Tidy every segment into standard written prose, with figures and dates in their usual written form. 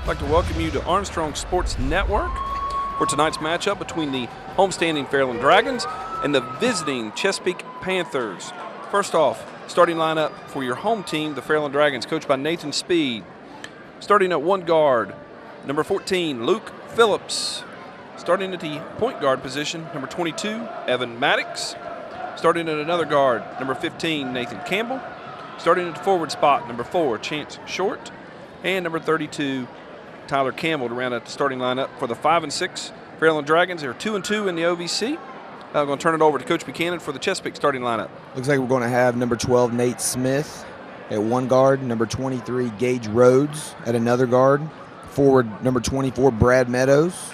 I'd like to welcome you to Armstrong Sports Network for tonight's matchup between the homestanding Fairland Dragons and the visiting Chesapeake Panthers. First off, starting lineup for your home team, the Fairland Dragons, coached by Nathan Speed. Starting at one guard, number 14, Luke Phillips. Starting at the point guard position, number 22, Evan Maddox. Starting at another guard, number 15, Nathan Campbell. Starting at the forward spot, number 4, Chance Short. And number 32, Tyler Campbell, to round out the starting lineup for the 5 and 6 Fairland Dragons. They're 2-2 in the OVC. I'm going to turn it over to Coach Buchanan for the Chesapeake starting lineup. Looks like we're going to have number 12, Nate Smith at one guard, number 23, Gage Rhodes at another guard, forward number 24, Brad Meadows,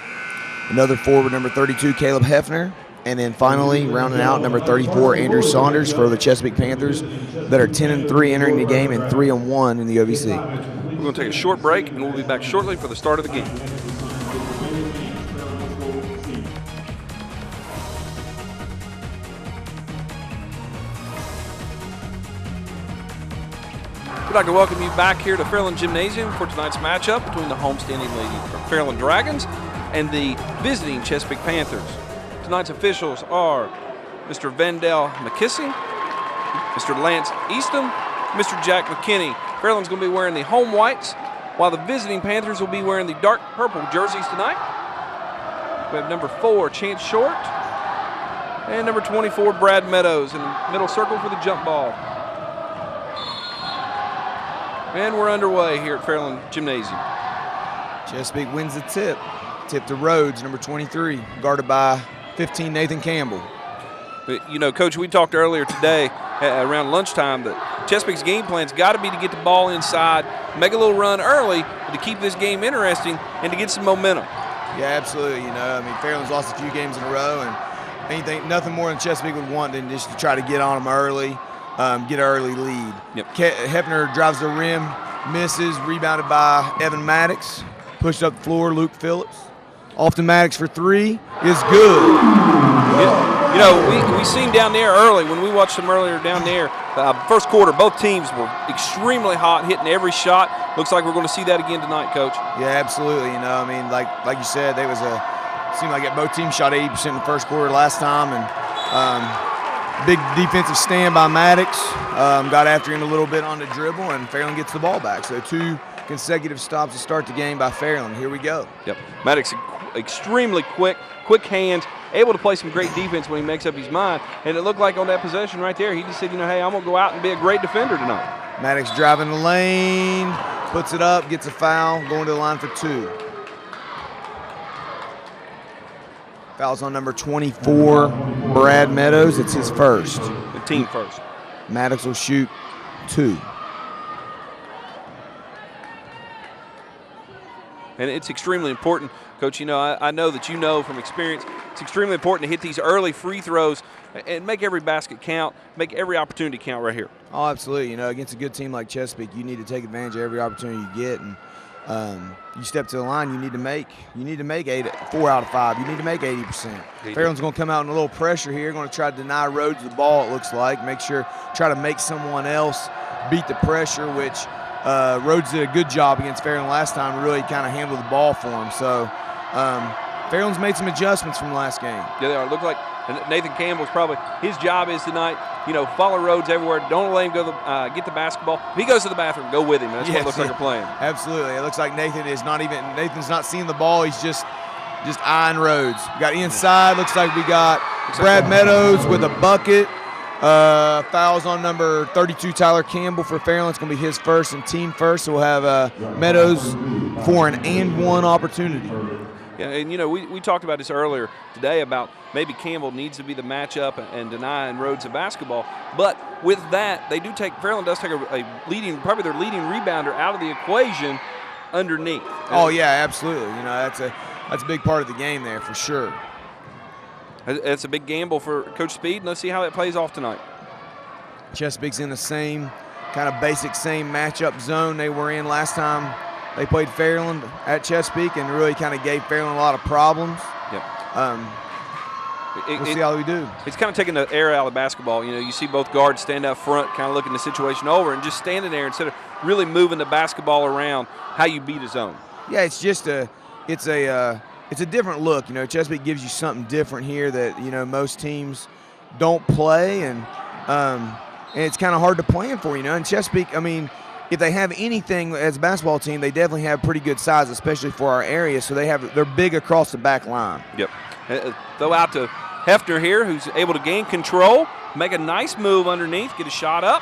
another forward number 32, Caleb Hefner, and then finally rounding out number 34, Andrew Saunders for the Chesapeake Panthers that are 10-3 entering the game and 3-1 in the OVC. We're going to take a short break, and we'll be back shortly for the start of the game. We'd like to welcome you back here to Fairland Gymnasium for tonight's matchup between the homestanding Fairland Dragons and the visiting Chesapeake Panthers. Tonight's officials are Mr. Vandell McKissing, Mr. Lance Eastham, Mr. Jack McKinney. Fairland's going to be wearing the home whites, while the visiting Panthers will be wearing the dark purple jerseys tonight. We have number 4, Chance Short, and number 24, Brad Meadows in the middle circle for the jump ball. And we're underway here at Fairland Gymnasium. Chesapeake wins the tip. Tip to Rhodes, number 23, guarded by 15, Nathan Campbell. You know, Coach, we talked earlier today around lunchtime that Chesapeake's game plan's got to be to get the ball inside, make a little run early to keep this game interesting and to get some momentum. Yeah, absolutely. You know, I mean, Fairland's lost a few games in a row, and nothing more than Chesapeake would want than just to try to get on them early, get an early lead. Yep. Hefner drives the rim, misses, rebounded by Evan Maddox, pushed up the floor, Luke Phillips. Off to Maddox for 3 is good. You know, we seen down there early, when we watched them earlier down there, first quarter, both teams were extremely hot, hitting every shot. Looks like we're going to see that again tonight, Coach. Yeah, absolutely. You know, I mean, like you said, seemed like both teams shot 80% in the first quarter last time, and big defensive stand by Maddox. Got after him a little bit on the dribble, and Fairland gets the ball back. So 2 consecutive stops to start the game by Fairland. Here we go. Yep, Maddox extremely quick hands, able to play some great defense when he makes up his mind. And it looked like on that possession right there, he just said, you know, hey, I'm going to go out and be a great defender tonight. Maddox driving the lane, puts it up, gets a foul, going to the line for 2. Foul's on number 24, Brad Meadows. It's his first. The team first. Maddox will shoot 2. And it's extremely important, Coach. You know, I know that you know from experience, it's extremely important to hit these early free throws and make every basket count, make every opportunity count right here. Oh, absolutely. You know, against a good team like Chesapeake, you need to take advantage of every opportunity you get. And you step to the line, you need to make 4 out of 5. You need to make 80%. Fairland's going to come out in a little pressure here, going to try to deny Rhodes the ball, it looks like. Try to make someone else beat the pressure, which Rhodes did a good job against Fairland last time, really kind of handled the ball for him. So Fairland's made some adjustments from last game. Yeah, they are. Look like Nathan Campbell's probably, his job is tonight, you know, follow Rhodes everywhere. Don't let him go get the basketball. If he goes to the bathroom, go with him. That's what it looks like they're playing. Absolutely. It looks like Nathan's not seeing the ball. He's just eyeing Rhodes. We got inside. Looks like we got Brad Meadows with a bucket. Fouls on number 32, Tyler Campbell for Fairland. It's going to be his first and team first. So we'll have Meadows for an and 1 opportunity. Yeah, and you know, we talked about this earlier today about maybe Campbell needs to be the matchup and denying Rhodes a basketball. But with that, Fairland does take probably their leading rebounder out of the equation underneath. Oh yeah, absolutely. You know, that's a big part of the game there for sure. It's a big gamble for Coach Speed, and let's see how that plays off tonight. Chesapeake's in the same kind of basic same matchup zone they were in last time they played Fairland at Chesapeake, and really kind of gave Fairland a lot of problems. Yep. We'll see how we do. It's kind of taking the air out of basketball. You know, you see both guards stand up front, kind of looking the situation over, and just standing there instead of really moving the basketball around, how you beat a zone. Yeah, it's just it's a different look. You know, Chesapeake gives you something different here that, you know, most teams don't play, and it's kind of hard to plan for, you know. And Chesapeake, I mean, if they have anything as a basketball team, they definitely have pretty good size, especially for our area. So they're big across the back line. Yep. Throw out to Hefner here, who's able to gain control, make a nice move underneath, get a shot up,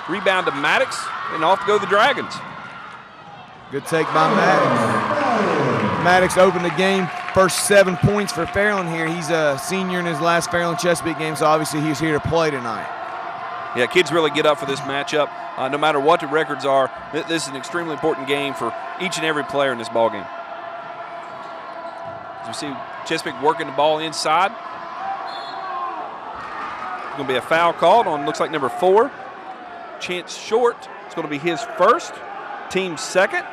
rebound to Maddox, and off to go the Dragons. Good take by Maddox. Maddox opened the game, first 7 points for Fairland here. He's a senior in his last Fairland-Chesapeake game, so obviously he's here to play tonight. Yeah, kids really get up for this matchup. No matter what the records are, this is an extremely important game for each and every player in this ball game. As we see Chesapeake working the ball inside. It's going to be a foul called on, looks like, number 4. Chance Short. It's going to be his first, team second.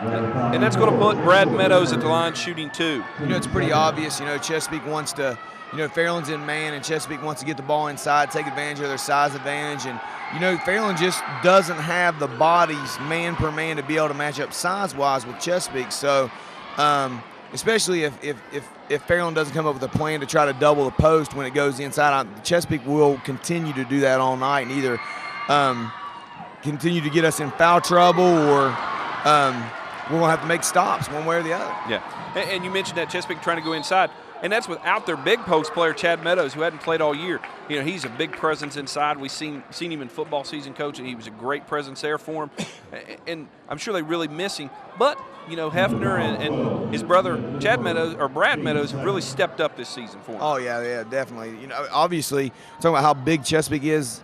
And that's going to put Brad Meadows at the line shooting 2. You know, it's pretty obvious. You know, Chesapeake wants to, you know, Fairland's in man, and Chesapeake wants to get the ball inside, take advantage of their size advantage. And, you know, Fairland just doesn't have the bodies man per man to be able to match up size-wise with Chesapeake. So, especially if Fairland doesn't come up with a plan to try to double the post when it goes inside, Chesapeake will continue to do that all night and either continue to get us in foul trouble or we're going to have to make stops one way or the other. Yeah, and you mentioned that Chesapeake trying to go inside, and that's without their big post player, Chad Meadows, who hadn't played all year. You know, he's a big presence inside. We've seen him in football season coaching. He was a great presence there for him, and I'm sure they really miss him. But, you know, Hefner and his brother, Chad Meadows, or Brad Meadows, have really stepped up this season for him. Oh, yeah, definitely. You know, obviously, talking about how big Chesapeake is,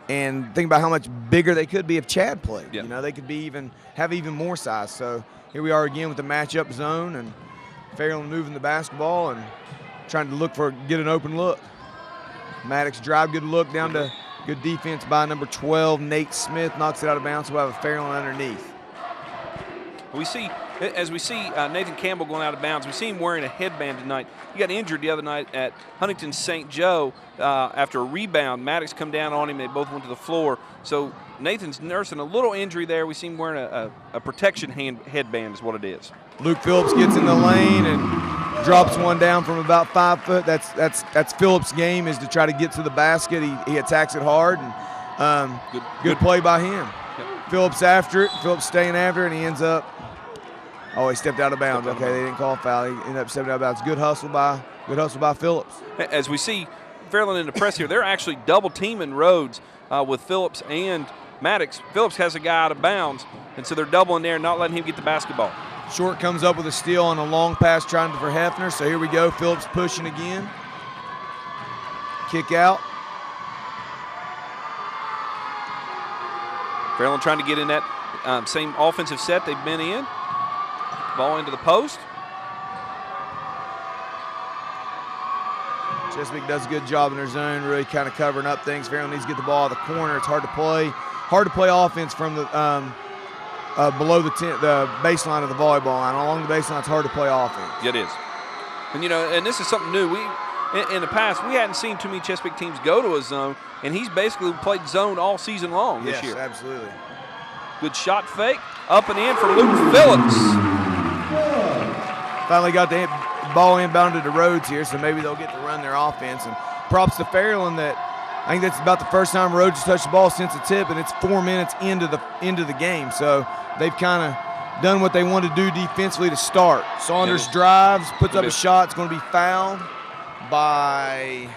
and think about how much bigger they could be if Chad played. Yep. You know, they could be have even more size. So here we are again with the matchup zone, and Fairland moving the basketball and trying to get an open look. Maddox drive, good look down to good defense by number 12, Nate Smith, knocks it out of bounds. We'll have a Fairland underneath. As we see Nathan Campbell going out of bounds, we see him wearing a headband tonight. He got injured the other night at Huntington St. Joe after a rebound. Maddox come down on him. They both went to the floor. So Nathan's nursing a little injury there. We see him wearing a protection headband is what it is. Luke Phillips gets in the lane and drops one down from about 5 foot. That's Phillips' game, is to try to get to the basket. He attacks it hard, and good play by him. Yep. Phillips after it. Phillips staying after it, and he ends up. Oh, he stepped out of bounds. Okay, they didn't call a foul. He ended up stepping out of bounds. Good hustle by Phillips. As we see Fairland in the press here, they're actually double teaming Rhodes with Phillips and Maddox. Phillips has a guy out of bounds, and so they're doubling there, not letting him get the basketball. Short comes up with a steal on a long pass trying for Hefner. So here we go. Phillips pushing again. Kick out. Fairland trying to get in that same offensive set they've been in. Ball into the post. Chesapeake does a good job in their zone, really kind of covering up things. Fairland needs to get the ball out of the corner. It's hard to play. Hard to play offense from the below the baseline of the volleyball line. Along the baseline, it's hard to play offense. Yeah, it is. And, you know, and this is something new. In the past, we hadn't seen too many Chesapeake teams go to a zone, and he's basically played zone all season long this year. Yes, absolutely. Good shot fake. Up and in for Luke Phillips. Finally got the ball inbounded to Rhodes here, so maybe they'll get to run their offense. And props to Fairland that I think that's about the first time Rhodes has touched the ball since the tip, and it's 4 minutes into the game. So they've kind of done what they want to do defensively to start. Saunders drives, puts up a shot. It's going to be fouled by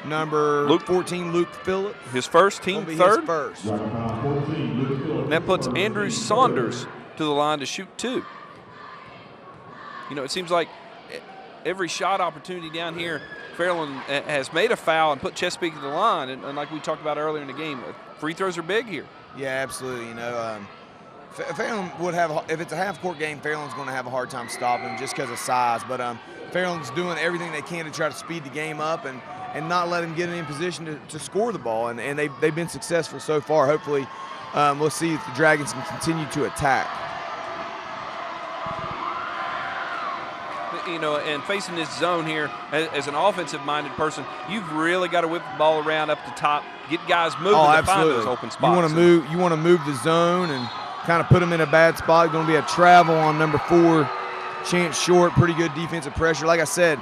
number 14, Luke Phillips. His first, team third. His first. And that puts Andrew Saunders to the line to shoot 2. You know, it seems like every shot opportunity down here, Fairland has made a foul and put Chesapeake to the line. And like we talked about earlier in the game, free throws are big here. Yeah, absolutely. You know, Fairland would have, if it's a half-court game, Fairland's going to have a hard time stopping just because of size. But Fairland's doing everything they can to try to speed the game up and not let him get in position to score the ball. And they've been successful so far. Hopefully, we'll see if the Dragons can continue to attack. You know, and facing this zone here, as an offensive-minded person, you've really got to whip the ball around up the top, get guys moving to find those open spots. You want to move the zone, and kind of put them in a bad spot. Going to be a travel on number 4, Chance Short. Pretty good defensive pressure. Like I said,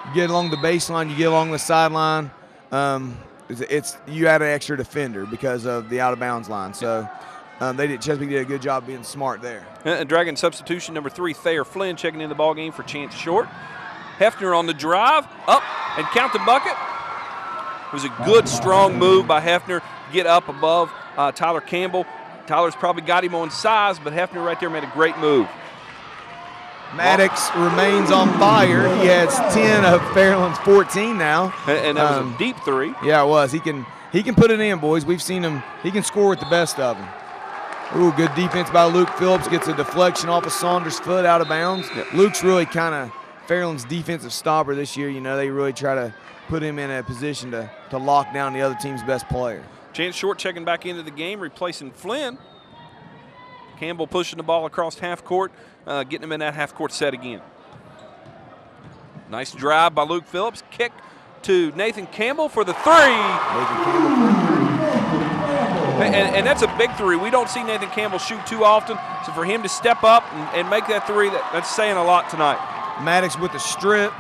you get along the baseline, you get along the sideline. You add an extra defender because of the out-of-bounds line. So Chesapeake did a good job being smart there. Dragon substitution number 3, Thayer Flynn, checking in the ball game for Chance Short. Hefner on the drive, up and count the bucket. It was a good, strong move by Hefner. Get up above Tyler Campbell. Tyler's probably got him on size, but Hefner right there made a great move. Maddox remains on fire. He has 10 of Fairland's 14 now. And that was a deep 3. Yeah, it was. He can put it in, boys. We've seen him. He can score with the best of them. Ooh, good defense by Luke Phillips. Gets a deflection off of Saunders' foot out of bounds. Yep. Luke's really kind of Fairland's defensive stopper this year. You know, they really try to put him in a position to lock down the other team's best player. Chance Short checking back into the game, replacing Flynn. Campbell pushing the ball across half court, getting him in that half court set again. Nice drive by Luke Phillips. Kick to Nathan Campbell for the 3. And that's a big 3. We don't see Nathan Campbell shoot too often, so for him to step up and make that 3, that's saying a lot tonight. Maddox with the strip,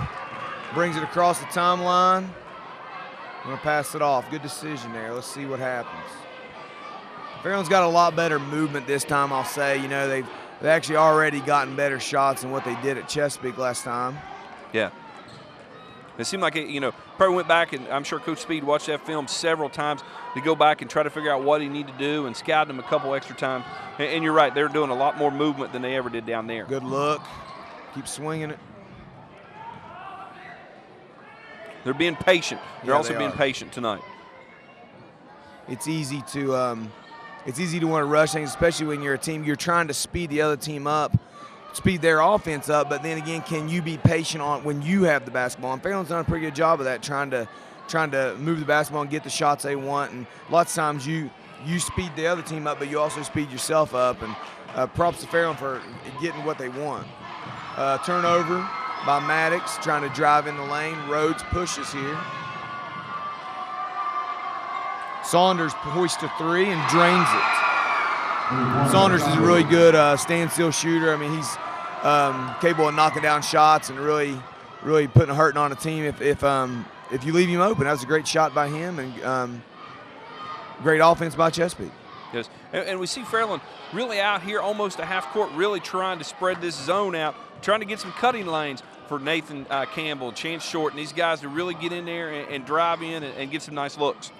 brings it across the timeline. I'm going to pass it off. Good decision there. Let's see what happens. Fairland's got a lot better movement this time, I'll say. You know, they've actually already gotten better shots than what they did at Chesapeake last time. Yeah. It seemed like, probably went back, and I'm sure Coach Speed watched that film several times to go back and try to figure out what he needed to do and scout him a couple extra times. And you're right, they're doing a lot more movement than they ever did down there. Good look. Keep swinging it. They're being patient. They're also being patient tonight. It's easy to want to rush things, especially when you're a team. You're trying to speed the other team up, speed their offense up, but then again, can you be patient on when you have the basketball? And Fairland's done a pretty good job of that, trying to move the basketball and get the shots they want. And lots of times you speed the other team up, but you also speed yourself up. And props to Fairland for getting what they want. Turnover by Maddox, trying to drive in the lane. Rhodes pushes here. Saunders hoists a 3 and drains it. Saunders is a really good standstill shooter. I mean, he's capable of knocking down shots and really putting a hurting on a team if you leave him open. That was a great shot by him and great offense by Chesapeake. Yes, and we see Fairland really out here almost a half court, really trying to spread this zone out, trying to get some cutting lanes for Nathan Campbell, Chance Short, and these guys to really get in there and drive in and get some nice looks.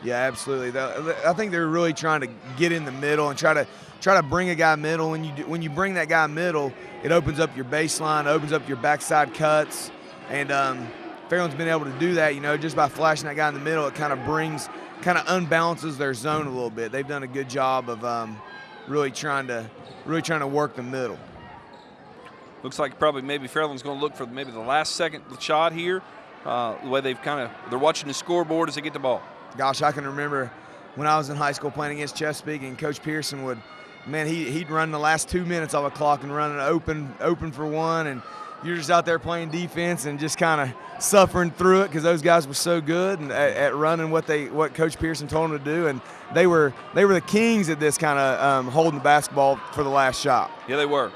Yeah, absolutely. I think they're really trying to get in the middle and try to bring a guy middle. When you bring that guy middle, it opens up your baseline, opens up your backside cuts, and Fairland's been able to do that. Just by flashing that guy in the middle, it kind of unbalances their zone a little bit. They've done a good job of really trying to work the middle. Looks like maybe Fairland's going to look for maybe the last second shot here. The way they're watching the scoreboard as they get the ball. Gosh, I can remember when I was in high school playing against Chesapeake, and Coach Pearson he'd run the last 2 minutes of a clock and run an open for one, and you're just out there playing defense and just kind of suffering through it because those guys were so good and at running what Coach Pearson told them to do, and they were the kings at this kind of holding the basketball for the last shot. Yeah, they were.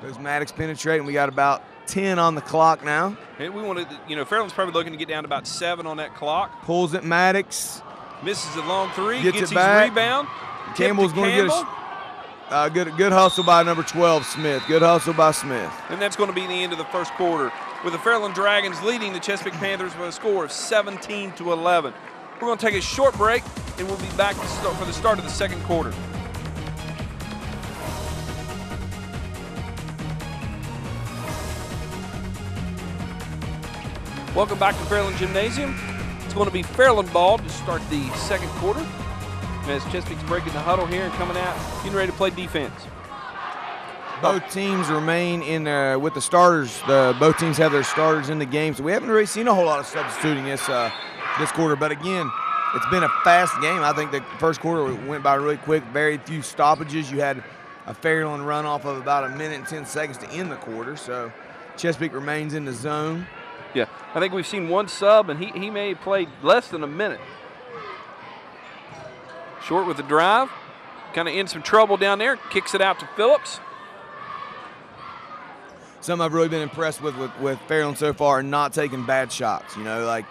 Those Maddox penetrating. We got about 10 on the clock now. And we wanted, Fairland's probably looking to get down to about 7 on that clock. Pulls it, Maddox. Misses a long 3, gets his back. Rebound. Campbell's going to get a good hustle by number 12, Smith. Good hustle by Smith. And that's going to be the end of the first quarter, with the Fairland Dragons leading the Chesapeake Panthers by a score of 17-11. We're going to take a short break, and we'll be back for the start of the second quarter. Welcome back to Fairland Gymnasium. It's going to be Fairland ball to start the second quarter, as Chesapeake's breaking the huddle here and coming out, getting ready to play defense. Both teams remain with the starters. Both teams have their starters in the game, so we haven't really seen a whole lot of substituting this quarter. But again, it's been a fast game. I think the first quarter went by really quick. Very few stoppages. You had a Fairland run off of about 1 minute and 10 seconds to end the quarter. So Chesapeake remains in the zone. Yeah, I think we've seen one sub, and he may have played less than a minute. Short with the drive. Kind of in some trouble down there. Kicks it out to Phillips. Something I've really been impressed with Fairland so far, not taking bad shots. You know, like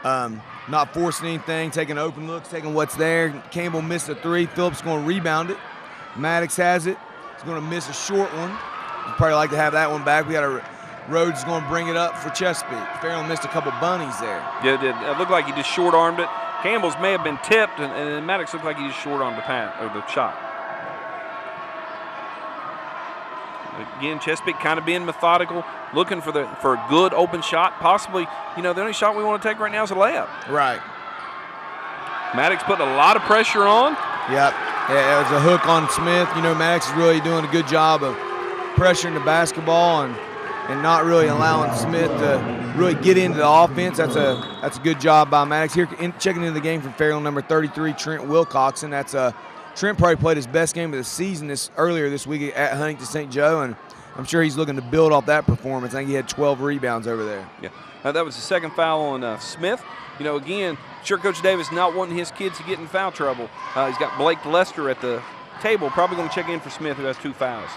not forcing anything, taking open looks, taking what's there. Campbell missed a 3. Phillips is going to rebound it. Maddox has it. He's going to miss a short one. You'd probably like to have that one back. We got Rhodes is going to bring it up for Chesapeake. Fairland missed a couple bunnies there. Yeah, it did. It looked like he just short-armed it. Campbell's may have been tipped, and Maddox looked like he just short-armed the shot. Again, Chesapeake kind of being methodical, looking for a good open shot. Possibly, the only shot we want to take right now is a layup. Right. Maddox putting a lot of pressure on. Yep. Yeah, it was a hook on Smith. Maddox is really doing a good job of pressuring the basketball and not really allowing Smith to really get into the offense. That's a good job by Maddox. Here, checking into the game from Fairland, number 33, Trent Wilcoxon. Trent probably played his best game of the season earlier this week at Huntington St. Joe, and I'm sure he's looking to build off that performance. I think he had 12 rebounds over there. Yeah, that was the second foul on Smith. Again, sure, Coach Davis not wanting his kids to get in foul trouble. He's got Blake Lester at the table, probably going to check in for Smith, who has 2 fouls.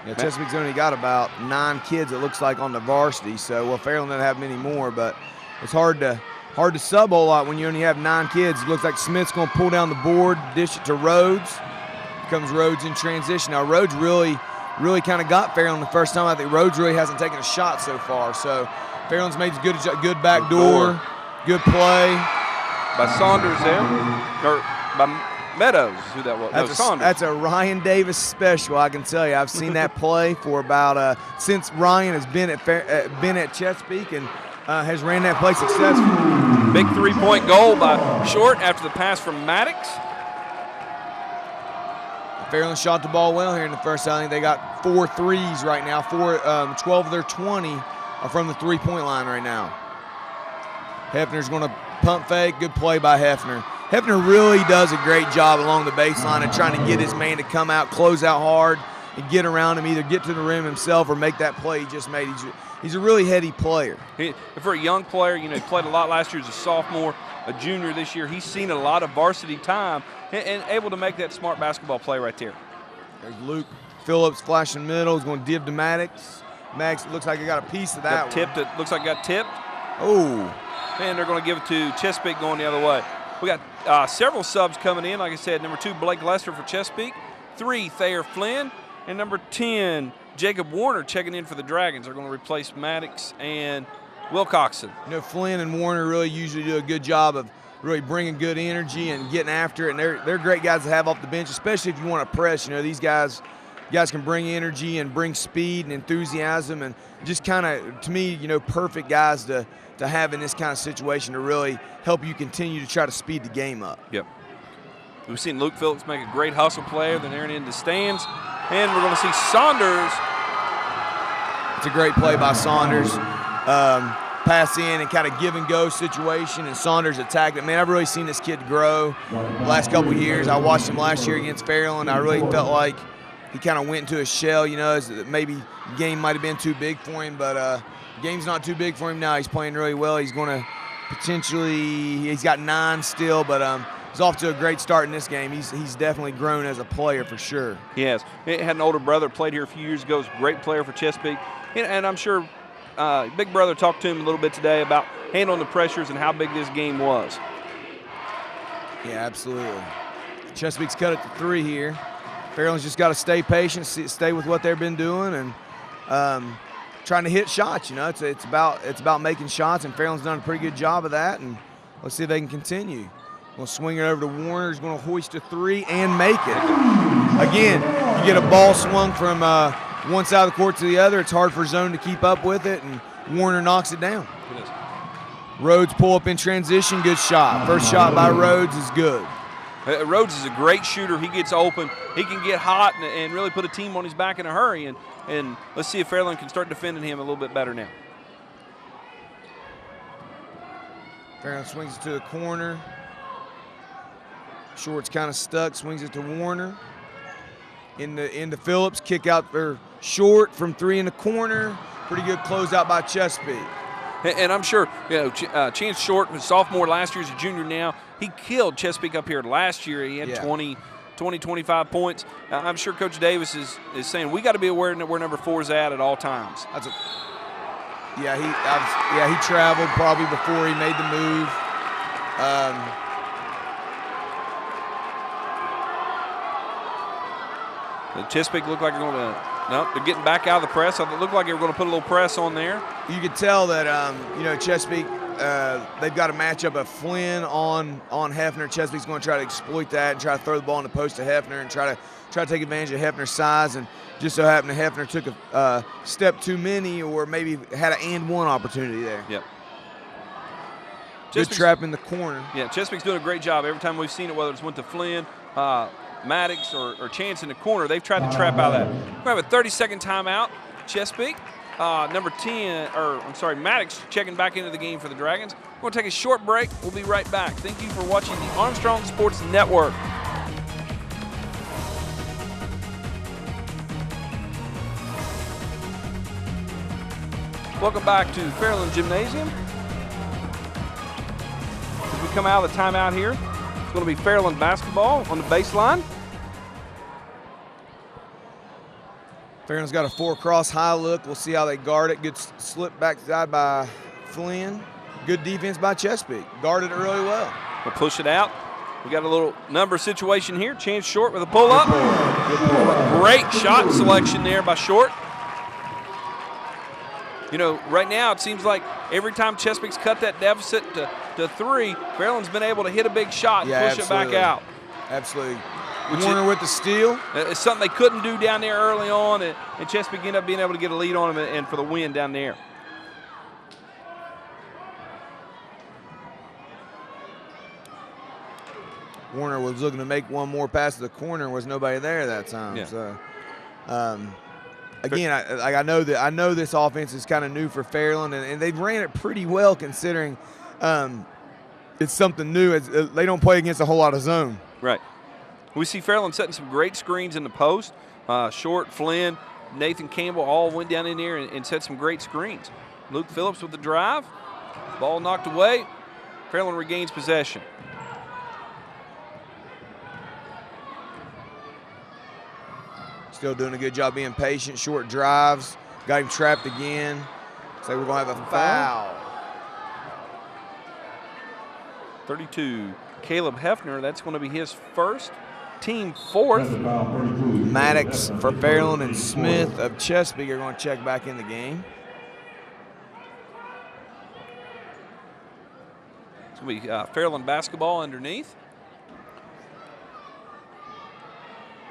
Yeah, Chesapeake's only got about 9 kids, it looks like, on the varsity. So, Fairland doesn't have many more, but it's hard to sub a whole lot when you only have 9 kids. It looks like Smith's going to pull down the board, dish it to Rhodes. Comes Rhodes in transition. Now, Rhodes really kind of got Fairland the first time. I think Rhodes really hasn't taken a shot so far. So, Fairland's made a good back door, good play. By Saunders there, or by Meadows, who that was. Saunders. That's a Ryan Davis special, I can tell you. I've seen that play for about since Ryan has been at Chesapeake and has ran that play successfully. Big 3-point goal by Short after the pass from Maddox. Fairland shot the ball well here in the first half. I think they got 4 threes right now. 12 of their 20 are from the 3-point line right now. Hefner's going to pump fake. Good play by Hefner. Hefner really does a great job along the baseline and trying to get his man to come out, close out hard, and get around him, either get to the rim himself or make that play he just made. He's a really heady player. For a young player, he played a lot last year as a sophomore, a junior this year. He's seen a lot of varsity time and able to make that smart basketball play right there. There's Luke Phillips flashing middle. He's going to give to Maddox. Maddox looks like he got a piece of that tipped. It looks like it got tipped. Oh. And they're going to give it to Chesapeake going the other way. We got several subs coming in. Like I said, number 2, Blake Lester for Chesapeake. 3, Thayer Flynn. And number 10, Jacob Warner checking in for the Dragons. They're going to replace Maddox and Wilcoxon. Flynn and Warner really usually do a good job of really bringing good energy and getting after it. And they're great guys to have off the bench, especially if you want to press. These guys can bring energy and bring speed and enthusiasm and just kind of, to me, perfect guys to have in this kind of situation to really help you continue to try to speed the game up. Yep. We've seen Luke Phillips make a great hustle play, then they're in the stands. And we're going to see Saunders. It's a great play by Saunders. Pass in and kind of give and go situation, and Saunders attacked it. Man, I've really seen this kid grow the last couple of years. I watched him last year against Fairland. I really felt like he kind of went into a shell, as maybe the game might have been too big for him, but the game's not too big for him now. He's playing really well. He's going to he's got 9 still, but he's off to a great start in this game. He's definitely grown as a player for sure. He has. He had an older brother, played here a few years ago. He's a great player for Chesapeake. And I'm sure Big Brother talked to him a little bit today about handling the pressures and how big this game was. Yeah, absolutely. Chesapeake's cut it to 3 here. Fairland's just got to stay patient, stay with what they've been doing, and trying to hit shots. It's about making shots, and Fairland's done a pretty good job of that. And let's see if they can continue. We'll swing it over to Warner. He's going to hoist a 3 and make it. Again, you get a ball swung from one side of the court to the other. It's hard for zone to keep up with it, and Warner knocks it down. It is. Rhodes pull up in transition. Good shot. First shot by Rhodes is good. Rhodes is a great shooter. He gets open. He can get hot and really put a team on his back in a hurry. And let's see if Fairland can start defending him a little bit better now. Fairland swings it to the corner. Short's kind of stuck. Swings it to Warner. Into Phillips. Kick out for Short from 3 in the corner. Pretty good closeout by Chesapeake. And I'm sure, Chance Short was sophomore last year, he's a junior now. He killed Chesapeake up here last year. He had 20, 25 points. I'm sure Coach Davis is saying we got to be aware where number 4 is at all times. He traveled probably before he made the move. Chesapeake looked like they're going to. No, they're getting back out of the press. It looked like they were going to put a little press on there. You could tell that, Chesapeake, they've got a matchup of Flynn on Hefner. Chesapeake's going to try to exploit that and try to throw the ball in the post to Hefner and try to take advantage of Hefner's size. And just so happened Hefner took a step too many or maybe had an and one opportunity there. Yep. Good trap in the corner. Yeah, Chesapeake's doing a great job. Every time we've seen it, whether it's went to Flynn, Maddox or Chance in the corner, they've tried to trap out of that. We're going to have a 30-second timeout. Chesapeake, Maddox checking back into the game for the Dragons. We're going to take a short break. We'll be right back. Thank you for watching the Armstrong Sports Network. Welcome back to Fairland Gymnasium. As we come out of the timeout here, it's going to be Fairland basketball on the baseline. Fairland's got a 4-cross high look. We'll see how they guard it. Good slip backside by Flynn. Good defense by Chesapeake. Guarded it really well. We'll push it out. We got a little number situation here. Chance Short with a pull-up. Great shot selection there by Short. Right now it seems like every time Chesapeake's cut that deficit to 3, Fairland's been able to hit a big shot and push it back out. Absolutely. Warner with the steal. It's something they couldn't do down there early on, and Chesapeake ended up being able to get a lead on them and for the win down there. Warner was looking to make one more pass to the corner. Was nobody there that time. Yeah. So, again, I know this offense is kind of new for Fairland, and they've ran it pretty well considering it's something new. They don't play against a whole lot of zone. Right. We see Fairland setting some great screens in the post. Short, Flynn, Nathan Campbell all went down in there and set some great screens. Luke Phillips with the drive. Ball knocked away. Fairland regains possession. Still doing a good job being patient. Short drives. Got him trapped again. So we're going to have a foul. 32, Caleb Hefner. That's going to be his first. Team 4th. Maddox for Fairland and Smith of Chesapeake are going to check back in the game. It's going to be Fairland basketball underneath.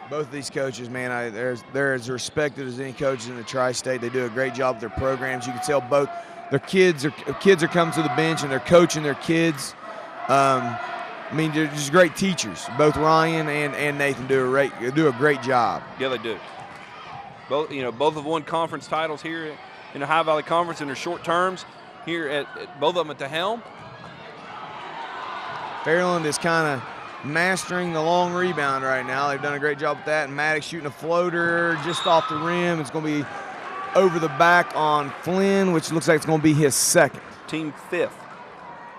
Both of these coaches, man, they're as respected as any coaches in the Tri-State. They do a great job with their programs. You can tell both their kids are coming to the bench and they're coaching their kids. They're just great teachers. Both Ryan and Nathan do a great job. Yeah, they do. Both have won conference titles here in the High Valley Conference in their short terms here at both of them at the helm. Fairland is kind of mastering the long rebound right now. They've done a great job with that. And Maddox shooting a floater just off the rim. It's going to be over the back on Flynn, which looks like it's going to be his second. Team 5th.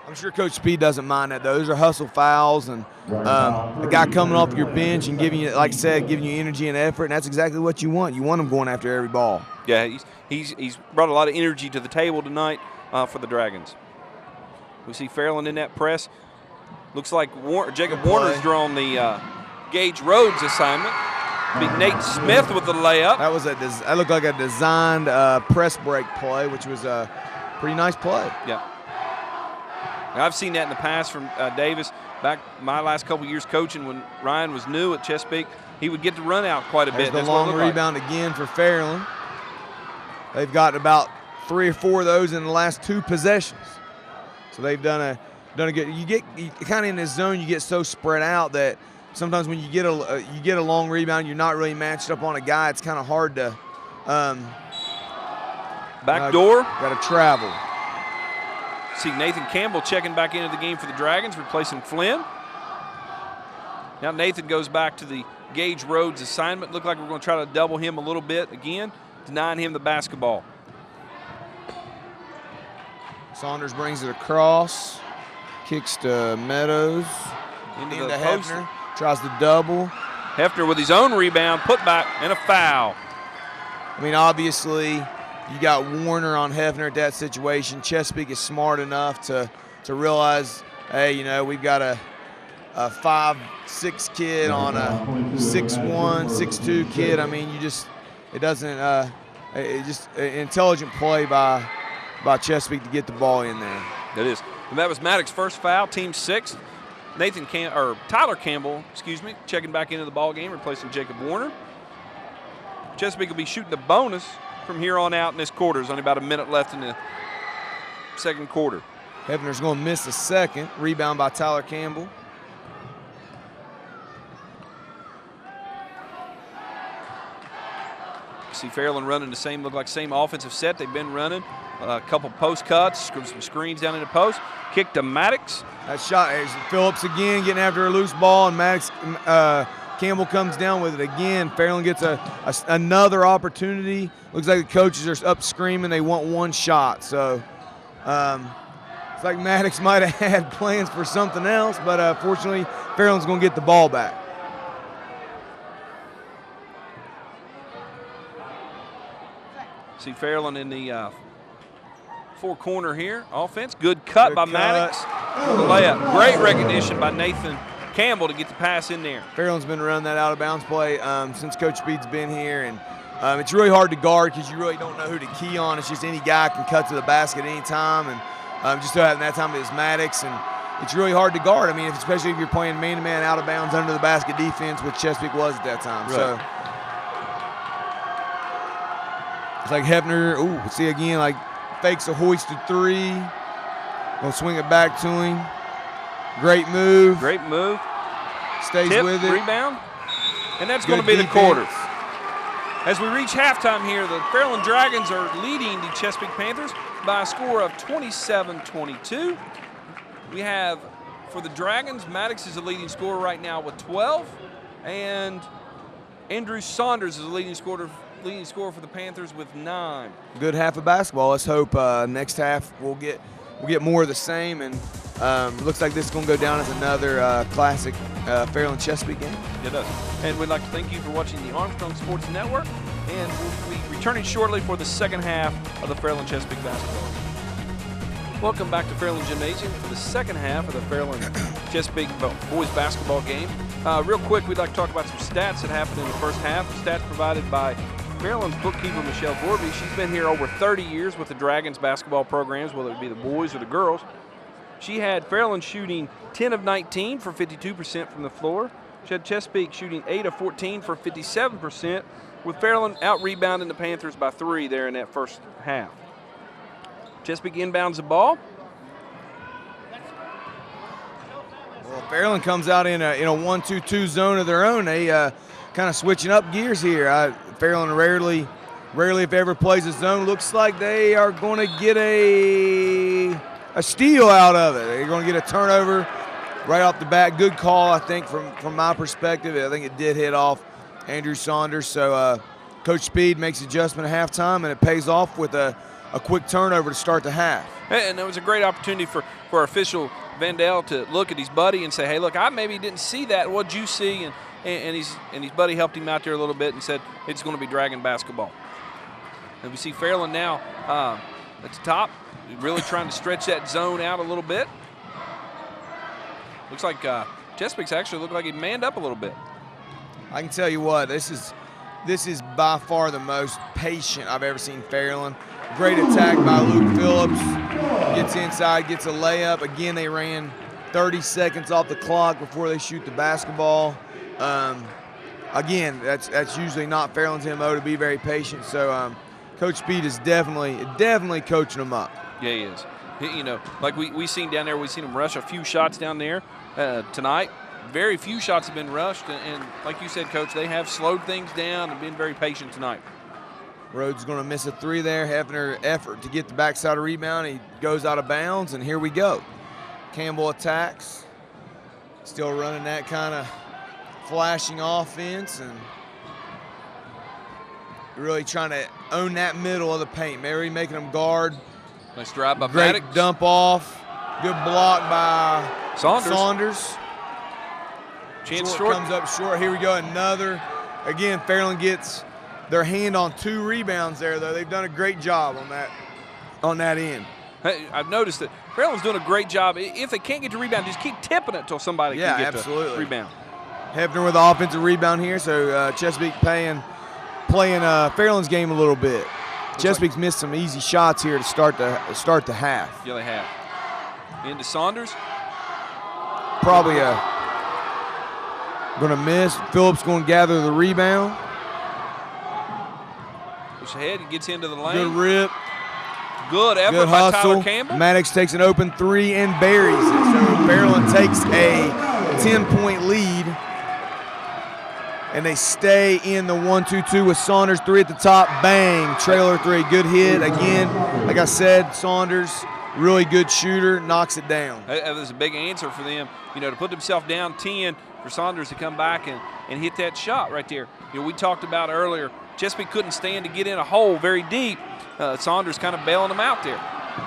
I'm sure Coach Speed doesn't mind that, though. Those are hustle fouls, and a guy coming off your bench and giving you, like I said, giving you energy and effort, and that's exactly what you want. You want him going after every ball. Yeah, he's brought a lot of energy to the table tonight for the Dragons. We see Fairland in that press. Looks like Jacob Warner's drawn the Gage Rhodes assignment. Big Nate Smith with the layup. That looked like a designed press break play, which was a pretty nice play. Yeah. I've seen that in the past from Davis. Back my last couple years coaching when Ryan was new at Chesapeake, he would get the run out quite a bit. There's the long rebound again for Fairland. They've gotten about 3 or 4 of those in the last 2 possessions. So they've done a good. You kind of in this zone, you get so spread out that sometimes when you get a long rebound, you're not really matched up on a guy. It's kind of hard to back door. Got to travel. See Nathan Campbell checking back into the game for the Dragons, replacing Flynn. Now Nathan goes back to the Gage Rhodes assignment. Look like we're going to try to double him a little bit again, denying him the basketball. Saunders brings it across, kicks to Meadows, into Hefner, tries to double. Hefner with his own rebound, put back, and a foul. I mean, obviously, you got Warner on Hefner at that situation. Chesapeake is smart enough to realize, hey, you know, we've got a 5'6" kid on a 6'1", 6'2" kid. I mean, it doesn't. It's just an intelligent play by Chesapeake to get the ball in there. It is. And that was Maddox's first foul, team 6th. Tyler Campbell, checking back into the ball game, replacing Jacob Warner. Chesapeake will be shooting the bonus from here on out in this quarter. There's only about a minute left in the second quarter. Hefner's going to miss a second. Rebound by Tyler Campbell. See Fairland running the same offensive set they've been running. A couple post cuts, some screens down in the post. Kick to Maddox. That shot is Phillips again getting after a loose ball, and Maddox Campbell comes down with it again. Fairland gets another opportunity. Looks like the coaches are up screaming they want one shot. So it's like Maddox might have had plans for something else, but fortunately Fairland's going to get the ball back. See Fairland in the four corner here. Offense, good cut by Maddox. The layup, great recognition by Nathan Campbell to get the pass in there. Fairland's been running that out of bounds play since Coach Speed's been here, and it's really hard to guard because you really don't know who to key on. It's just any guy can cut to the basket at any time, and just so having that time it was Maddox, and it's really hard to guard. I mean, especially if you're playing man-to-man out of bounds under the basket defense, which Chesapeake was at that time. Right. So it's like Hefner, see again, like fakes a hoisted three. Gonna swing it back to him. Great move. Great move. Stays Tip, with it. Rebound. And that's going to be the quarter. As we reach halftime here, the Fairland Dragons are leading the Chesapeake Panthers by a score of 27-22. We have, for the Dragons, Maddox is the leading scorer right now with 12. And Andrew Saunders is the leading scorer for the Panthers with 9. Good half of basketball. Let's hope next half we'll get more of the same, and looks like this is going to go down as another classic Fairland Chesapeake game. It does. And we'd like to thank you for watching the Armstrong Sports Network, and we'll be returning shortly for the second half of the Fairland Chesapeake basketball. Welcome back to Fairland Gymnasium for the second half of the Fairland Chesapeake boys basketball game. Real quick, we'd like to talk about some stats that happened in the first half. Stats provided by Fairland's bookkeeper, Michelle Gorby. She's been here over 30 years with the Dragons basketball programs, whether it be the boys or the girls. She had Fairland shooting 10 of 19 for 52% from the floor. She had Chesapeake shooting 8 of 14 for 57%, with Fairland out-rebounding the Panthers by 3 there in that first half. Chesapeake inbounds the ball. Well, Fairland comes out in a 1-2-2 zone of their own. They kind of switching up gears here. Fairland rarely if ever plays a zone. Looks like they are going to get a steal out of it. They're going to get a turnover right off the bat. Good call, I think, from my perspective. I think it did hit off Andrew Saunders. So Coach Speed makes adjustment at halftime, and it pays off with a quick turnover to start the half. And it was a great opportunity for our official Vandell to look at his buddy and say, hey, look, I maybe didn't see that. What'd you see? And his buddy helped him out there a little bit and said it's going to be Dragon basketball. And we see Fairland now at the top, really trying to stretch that zone out a little bit. Looks like Chesapeake's actually looked like he manned up a little bit. I can tell you what, this is by far the most patient I've ever seen Fairland. Great attack by Luke Phillips. Gets inside, gets a layup. Again, they ran 30 seconds off the clock before they shoot the basketball. Again, that's usually not Fairland's MO to be very patient. So Coach Speed is definitely coaching them up. Yeah, he is. You know, like we seen down there, we seen him rush a few shots down there tonight. Very few shots have been rushed, and like you said, Coach, they have slowed things down and been very patient tonight. Rhodes going to miss a 3 there. Hefner effort to get the backside of rebound. He goes out of bounds, and here we go. Campbell attacks. Still running that kind of flashing offense and really trying to own that middle of the paint. Maybe making them guard Nice drive by Great Maddox. dump off. Good block by Saunders. Chance short. Comes up short. Here we go, another. Again, Fairland gets their hand on 2 rebounds there, though. They've done a great job on that end. Hey, I've noticed that Fairland's doing a great job. If they can't get to rebound, just keep tipping it until somebody can get to rebound. Hefner with the offensive rebound here, so Chesapeake playing Fairland's game a little bit. Chesapeake's missed some easy shots here to start the half. Yeah, they have. Into Saunders. Probably going to miss. Phillips going to gather the rebound. Push ahead, he gets into the lane. Good rip. Good effort Good by hustle. Tyler Campbell. Maddox takes an open 3 and buries it. So Fairland takes a 10-point lead. And they stay in the 1-2-2 with Saunders. 3 at the top. Bang. Trailer 3. Good hit. Again, like I said, Saunders, really good shooter, knocks it down. That was a big answer for them, to put themselves down 10 for Saunders to come back and hit that shot right there. We talked about earlier, Chesapeake couldn't stand to get in a hole very deep. Saunders kind of bailing them out there.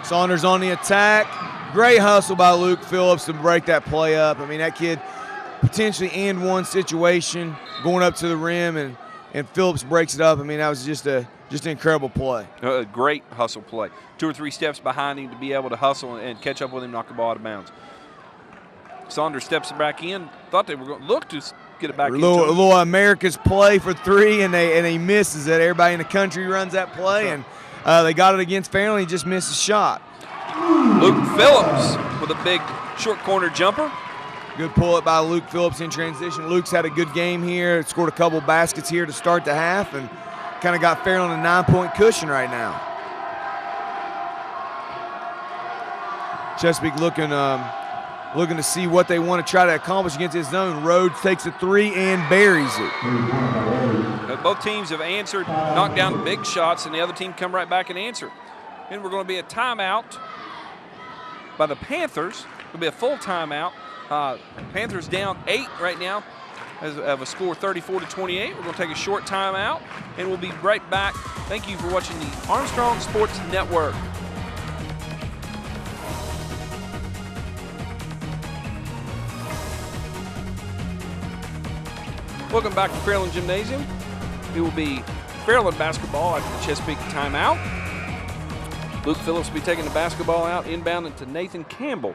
Saunders on the attack. Great hustle by Luke Phillips to break that play up. I mean, that kid potentially and one situation going up to the rim, and Phillips breaks it up. I mean, that was just an incredible play. A great hustle play. 2 or 3 steps behind him to be able to hustle and catch up with him, knock the ball out of bounds. Saunders steps it back in. Thought they were going to look to get it back in. A little America's play for 3, and he misses it. Everybody in the country runs that play, and they got it against Fairland. He just missed a shot. Luke Phillips with a big short corner jumper. Good pull-up by Luke Phillips in transition. Luke's had a good game here. Scored a couple baskets here to start the half, and kind of got Fairland a 9-point cushion right now. Chesapeake looking to see what they want to try to accomplish against his zone. Rhodes takes a 3 and buries it. Both teams have answered, knocked down big shots, and the other team come right back and answer. And we're going to be a timeout by the Panthers. It'll be a full timeout. Panthers down 8 right now of a score 34-28. We're going to take a short timeout, and we'll be right back. Thank you for watching the Armstrong Sports Network. Welcome back to Fairland Gymnasium. It will be Fairland basketball after the Chesapeake timeout. Luke Phillips will be taking the basketball out, inbounding to Nathan Campbell.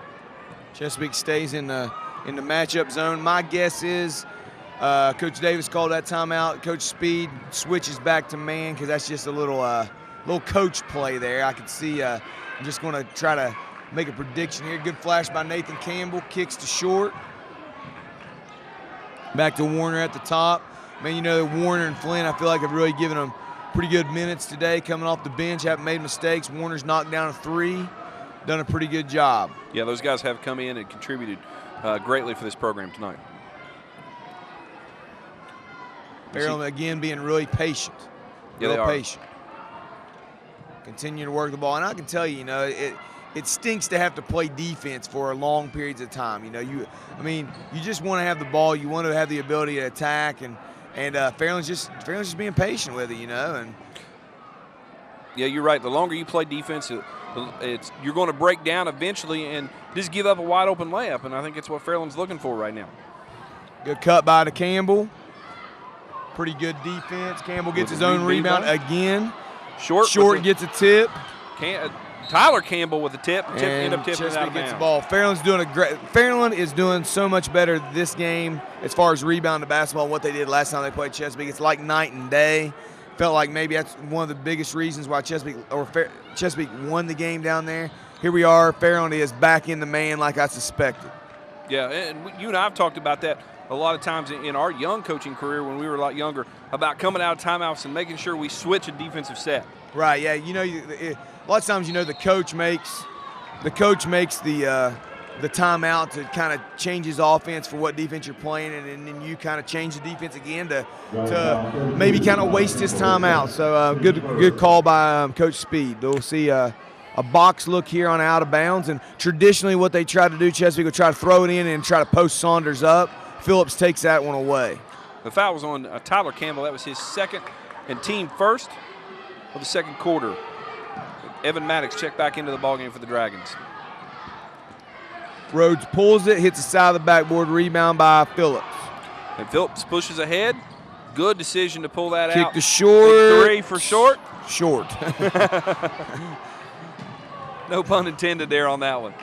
Chesapeake stays in the matchup zone. My guess is Coach Davis called that timeout. Coach Speed switches back to man because that's just a little coach play there. I can see. I'm just going to try to make a prediction here. Good flash by Nathan Campbell. Kicks to short. Back to Warner at the top. Man, Warner and Flynn, I feel like have really given them pretty good minutes today. Coming off the bench, haven't made mistakes. Warner's knocked down a 3. Done a pretty good job. Yeah, those guys have come in and contributed greatly for this program tonight. Fairland again being really patient. Yeah, they are. Patient. Continue to work the ball. And I can tell you, it stinks to have to play defense for long periods of time. You just want to have the ball. You want to have the ability to attack, and Fairland's just being patient with it, And yeah, you're right. The longer you play defense, you're going to break down eventually and just give up a wide open layup, and I think it's what Fairland's looking for right now. Good cut by Campbell. Pretty good defense. Campbell gets his own rebound again. Short gets a tip. Tyler Campbell with the tip. End up tipping it out of gets bounds. the ball. Fairland is doing so much better this game as far as rebound to basketball. What they did last time they played Chesapeake, it's like night and day. Felt like maybe that's one of the biggest reasons why Chesapeake won the game down there. Here we are. Fairland is back in the man like I suspected. Yeah, and you and I have talked about that a lot of times in our young coaching career when we were a lot younger about coming out of timeouts and making sure we switch a defensive set. Right. Yeah. A lot of times the coach makes the timeout to kind of change his offense for what defense you're playing, and then you kind of change the defense again to maybe kind of waste his timeout. So good call by Coach Speed. We'll see a box look here on out of bounds, and traditionally what they try to do, Chesapeake will try to throw it in and try to post Saunders up. Phillips takes that one away. The foul was on Tyler Campbell. That was his second and team first of the second quarter. Evan Maddox check back into the ballgame for the Dragons. Rhodes pulls it, hits the side of the backboard, rebound by Phillips. And Phillips pushes ahead. Good decision to pull that out. Kick to short. Big three for short. Short. No pun intended there on that one.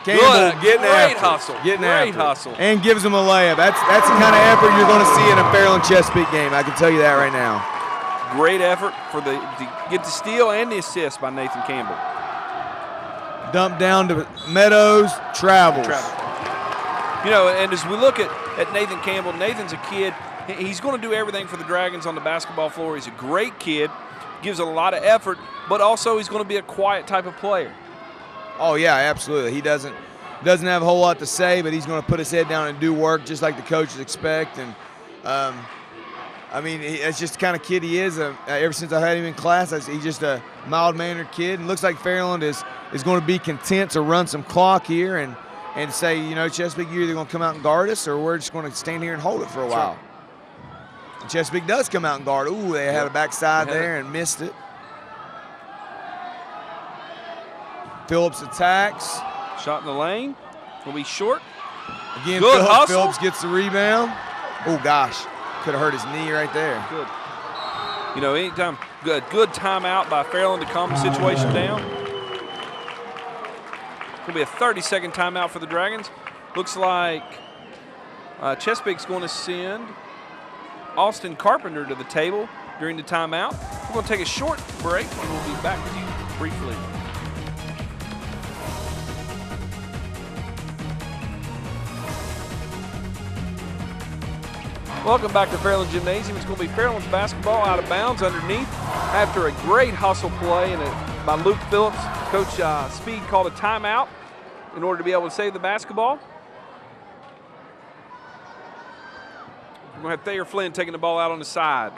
Campbell getting great after hustle. Getting great after hustle. And gives him a layup. That's the kind of effort you're going to see in a Fairland Chesapeake game. I can tell you that right now. Great effort to get the steal and the assist by Nathan Campbell. Dump down to Meadows, travels. You know, and as we look at Nathan Campbell, Nathan's a kid. He's going to do everything for the Dragons on the basketball floor. He's a great kid, gives a lot of effort, but also he's going to be a quiet type of player. Oh, yeah, absolutely. He doesn't have a whole lot to say, but he's going to put his head down and do work just like the coaches expect. And, I mean, it's just the kind of kid he is. Ever since I had him in class, he's just a mild-mannered kid. And looks like Fairland is going to be content to run some clock here and say, you know, Chesapeake, you're either going to come out and guard us or we're just going to stand here and hold it for a while. And Chesapeake does come out and guard. Ooh, they had a backside there and missed it. Phillips attacks. Shot in the lane. Will be short. Again, good hustle. Phillips gets the rebound. Oh, gosh. Could have hurt his knee right there. Good. You know, anytime, good timeout by Fairland to calm the situation down. It'll be a 30-second timeout for the Dragons. Looks like Chesapeake's going to send Austin Carpenter to the table during the timeout. We're going to take a short break, and we'll be back with you briefly. Welcome back to Fairland Gymnasium. It's going to be Fairland's basketball out of bounds underneath after a great hustle play by Luke Phillips. Coach Speed called a timeout in order to be able to save the basketball. We're going to have Thayer Flynn taking the ball out on the side.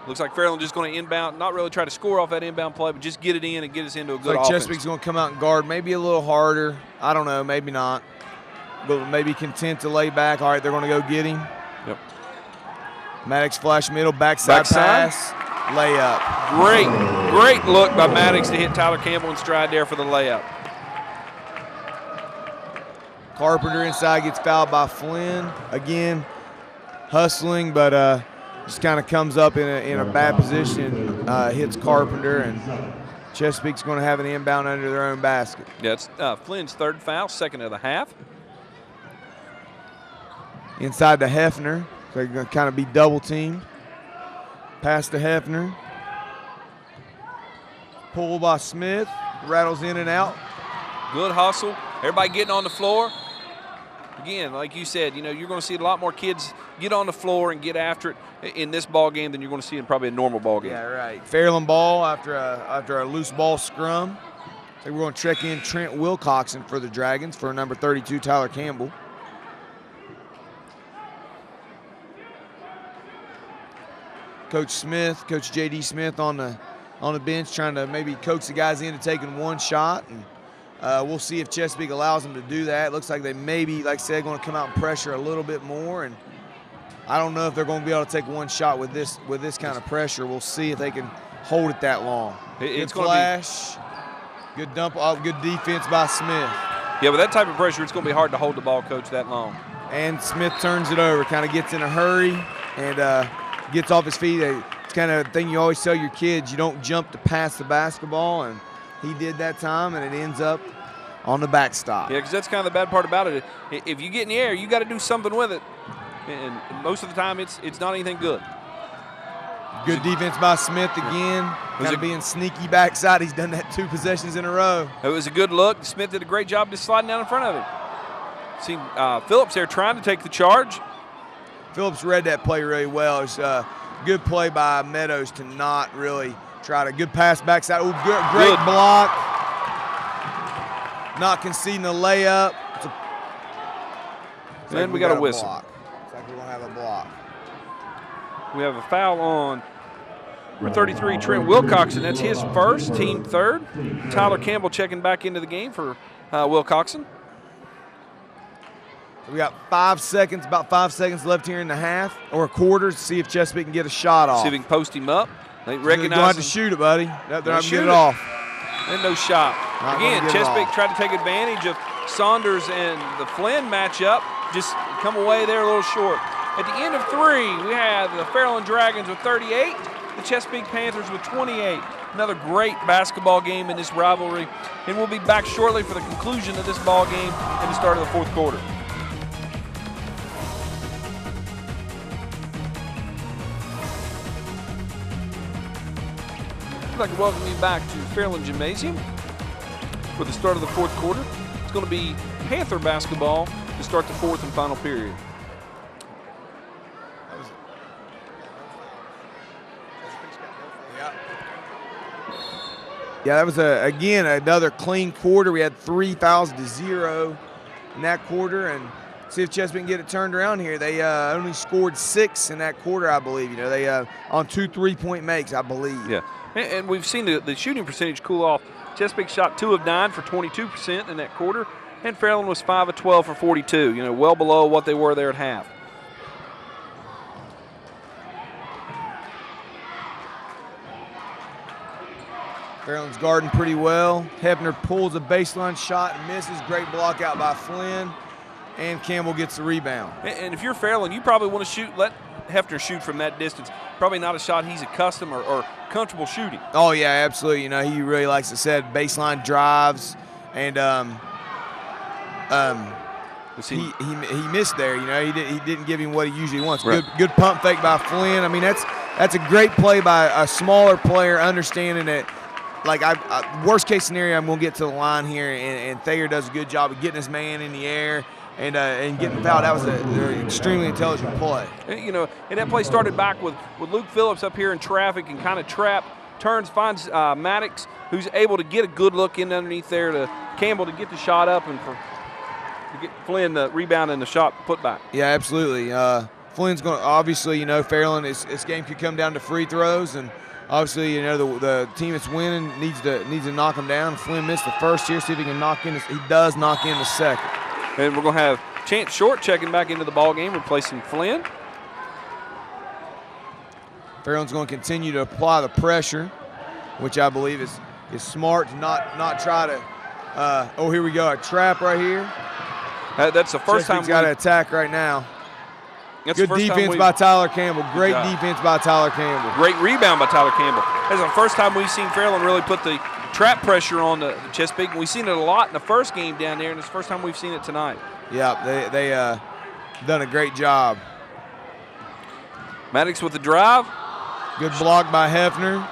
Looks like Fairland just going to inbound, not really try to score off that inbound play, but just get it in and get us into a good offense. Chesapeake's going to come out and guard maybe a little harder. I don't know, maybe not. But maybe content to lay back. All right, they're going to go get him. Yep. Maddox flash middle, backside pass, layup. Great look by Maddox to hit Tyler Campbell in stride there for the layup. Carpenter inside gets fouled by Flynn. Again, hustling, but just kind of comes up in a bad position, hits Carpenter, and Chesapeake's going to have an inbound under their own basket. Yeah, it's Flynn's third foul, second of the half. Inside to Hefner. They're going to kind of be double teamed. Pass to Hefner. Pull by Smith. Rattles in and out. Good hustle. Everybody getting on the floor. Again, like you said, you know, you're going to see a lot more kids get on the floor and get after it in this ball game than you're going to see in probably a normal ball game. Yeah, right. Fairland ball after a loose ball scrum. So we're going to check in Trent Wilcoxon for the Dragons for number 32, Tyler Campbell. Coach Smith, Coach J.D. Smith on the bench trying to maybe coax the guys into taking one shot. And we'll see if Chesapeake allows them to do that. It looks like they maybe, like I said, going to come out and pressure a little bit more. And I don't know if they're going to be able to take one shot with this kind of pressure. We'll see if they can hold it that long. It's good flash, good dump off, good defense by Smith. Yeah, with that type of pressure, it's going to be hard to hold the ball, Coach, that long. And Smith turns it over, kind of gets in a hurry and gets off his feet. It's kind of a thing you always tell your kids, you don't jump to pass the basketball, and he did that time, and it ends up on the backstop. Yeah, because that's kind of the bad part about it. If you get in the air, you got to do something with it, and most of the time it's not anything good. Good defense by Smith again, kind of being sneaky backside. He's done that 2 possessions in a row. It was a good look. Smith did a great job just sliding down in front of him. See Phillips there trying to take the charge. Phillips read that play really well. It's a good play by Meadows to not really try to. Good pass backside. Oh, great block. Not conceding the layup. And we got a whistle. Looks like we're going to have a block. We have a foul on number 33, Trent Wilcoxon. That's his first, team third. Tyler Campbell checking back into the game for Wilcoxon. We got 5 seconds, about 5 seconds left here in the half or a quarter to see if Chesapeake can get a shot off. See if we can post him up. They Don't recognize have to shoot it, buddy. They're not going to get it off. And no shot. Not Again, gonna get it Chesapeake off. tried to take advantage of Saunders and the Flynn matchup. Just come away there a little short. At the end of 3, we have the Fairland Dragons with 38, the Chesapeake Panthers with 28. Another great basketball game in this rivalry. And we'll be back shortly for the conclusion of this ball game and the start of the 4th quarter. I'd like to welcome you back to Fairland Gymnasium for the start of the 4th quarter. It's going to be Panther basketball to start the 4th and final period. Yeah, that was, again, another clean quarter. We had 3 fouls to 0 in that quarter. And see if Chesapeake can get it turned around here. They only scored 6 in that quarter, I believe. You know, they on 2 3-point makes, I believe. Yeah, and we've seen the shooting percentage cool off. Chesapeake shot 2 of 9 for 22% in that quarter, and Fairland was 5 of 12 for 42. You know, well below what they were there at half. Fairland's guarding pretty well. Hefner pulls a baseline shot and misses. Great block out by Flynn. And Campbell gets the rebound. And if you're Fairland, you probably want to let Hefner shoot from that distance. Probably not a shot he's accustomed or comfortable shooting. Oh, yeah, absolutely. You know, he really likes to set baseline drives. And he missed there. You know, he didn't give him what he usually wants. Right. Good pump fake by Flynn. I mean, that's a great play by a smaller player, understanding that. Like, worst case scenario, I'm going to get to the line here, and Thayer does a good job of getting his man in the air and getting fouled. That was an extremely intelligent play. You know, and that play started back with Luke Phillips up here in traffic and kind of turns, finds Maddox, who's able to get a good look in underneath there to Campbell to get the shot up and to get Flynn the rebound and the shot put back. Yeah, absolutely. Flynn's going to, obviously, you know, Fairland, this game could come down to free throws, and obviously, you know, the team that's winning needs to knock him down. Flynn missed the first here. See if he can knock in. He does knock in the second. And we're going to have Chance Short checking back into the ball game, replacing Flynn. Fairland's going to continue to apply the pressure, which I believe is smart to not try to. Oh, here we go, a trap right here. That's the first time we've got to attack right now. That's Good defense by Tyler Campbell. Great defense by Tyler Campbell. Great rebound by Tyler Campbell. That's the first time we've seen Fairland really put the trap pressure on the Chesapeake. And we've seen it a lot in the first game down there, and it's the first time we've seen it tonight. Yeah, they done a great job. Maddox with the drive. Good block by Hefner.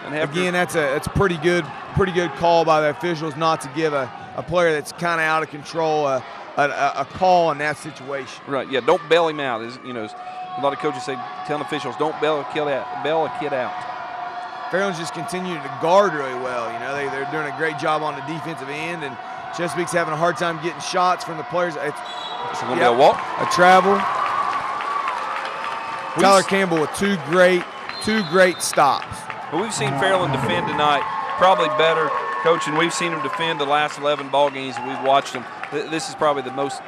And Hefner. Again, that's a pretty good call by the officials not to give a player that's kind of out of control a call in that situation. Right, yeah, don't bail him out. You know, a lot of coaches say, telling officials, don't bail a kid out. Fairland's just continuing to guard really well. You know, they're doing a great job on the defensive end, and Chesapeake's having a hard time getting shots from the players. It's going to be a walk. A travel. Tyler Campbell with two great stops. Well, we've seen Fairland defend tonight probably better, Coach, and we've seen them defend the last 11 ball games that we've watched them. This is probably the most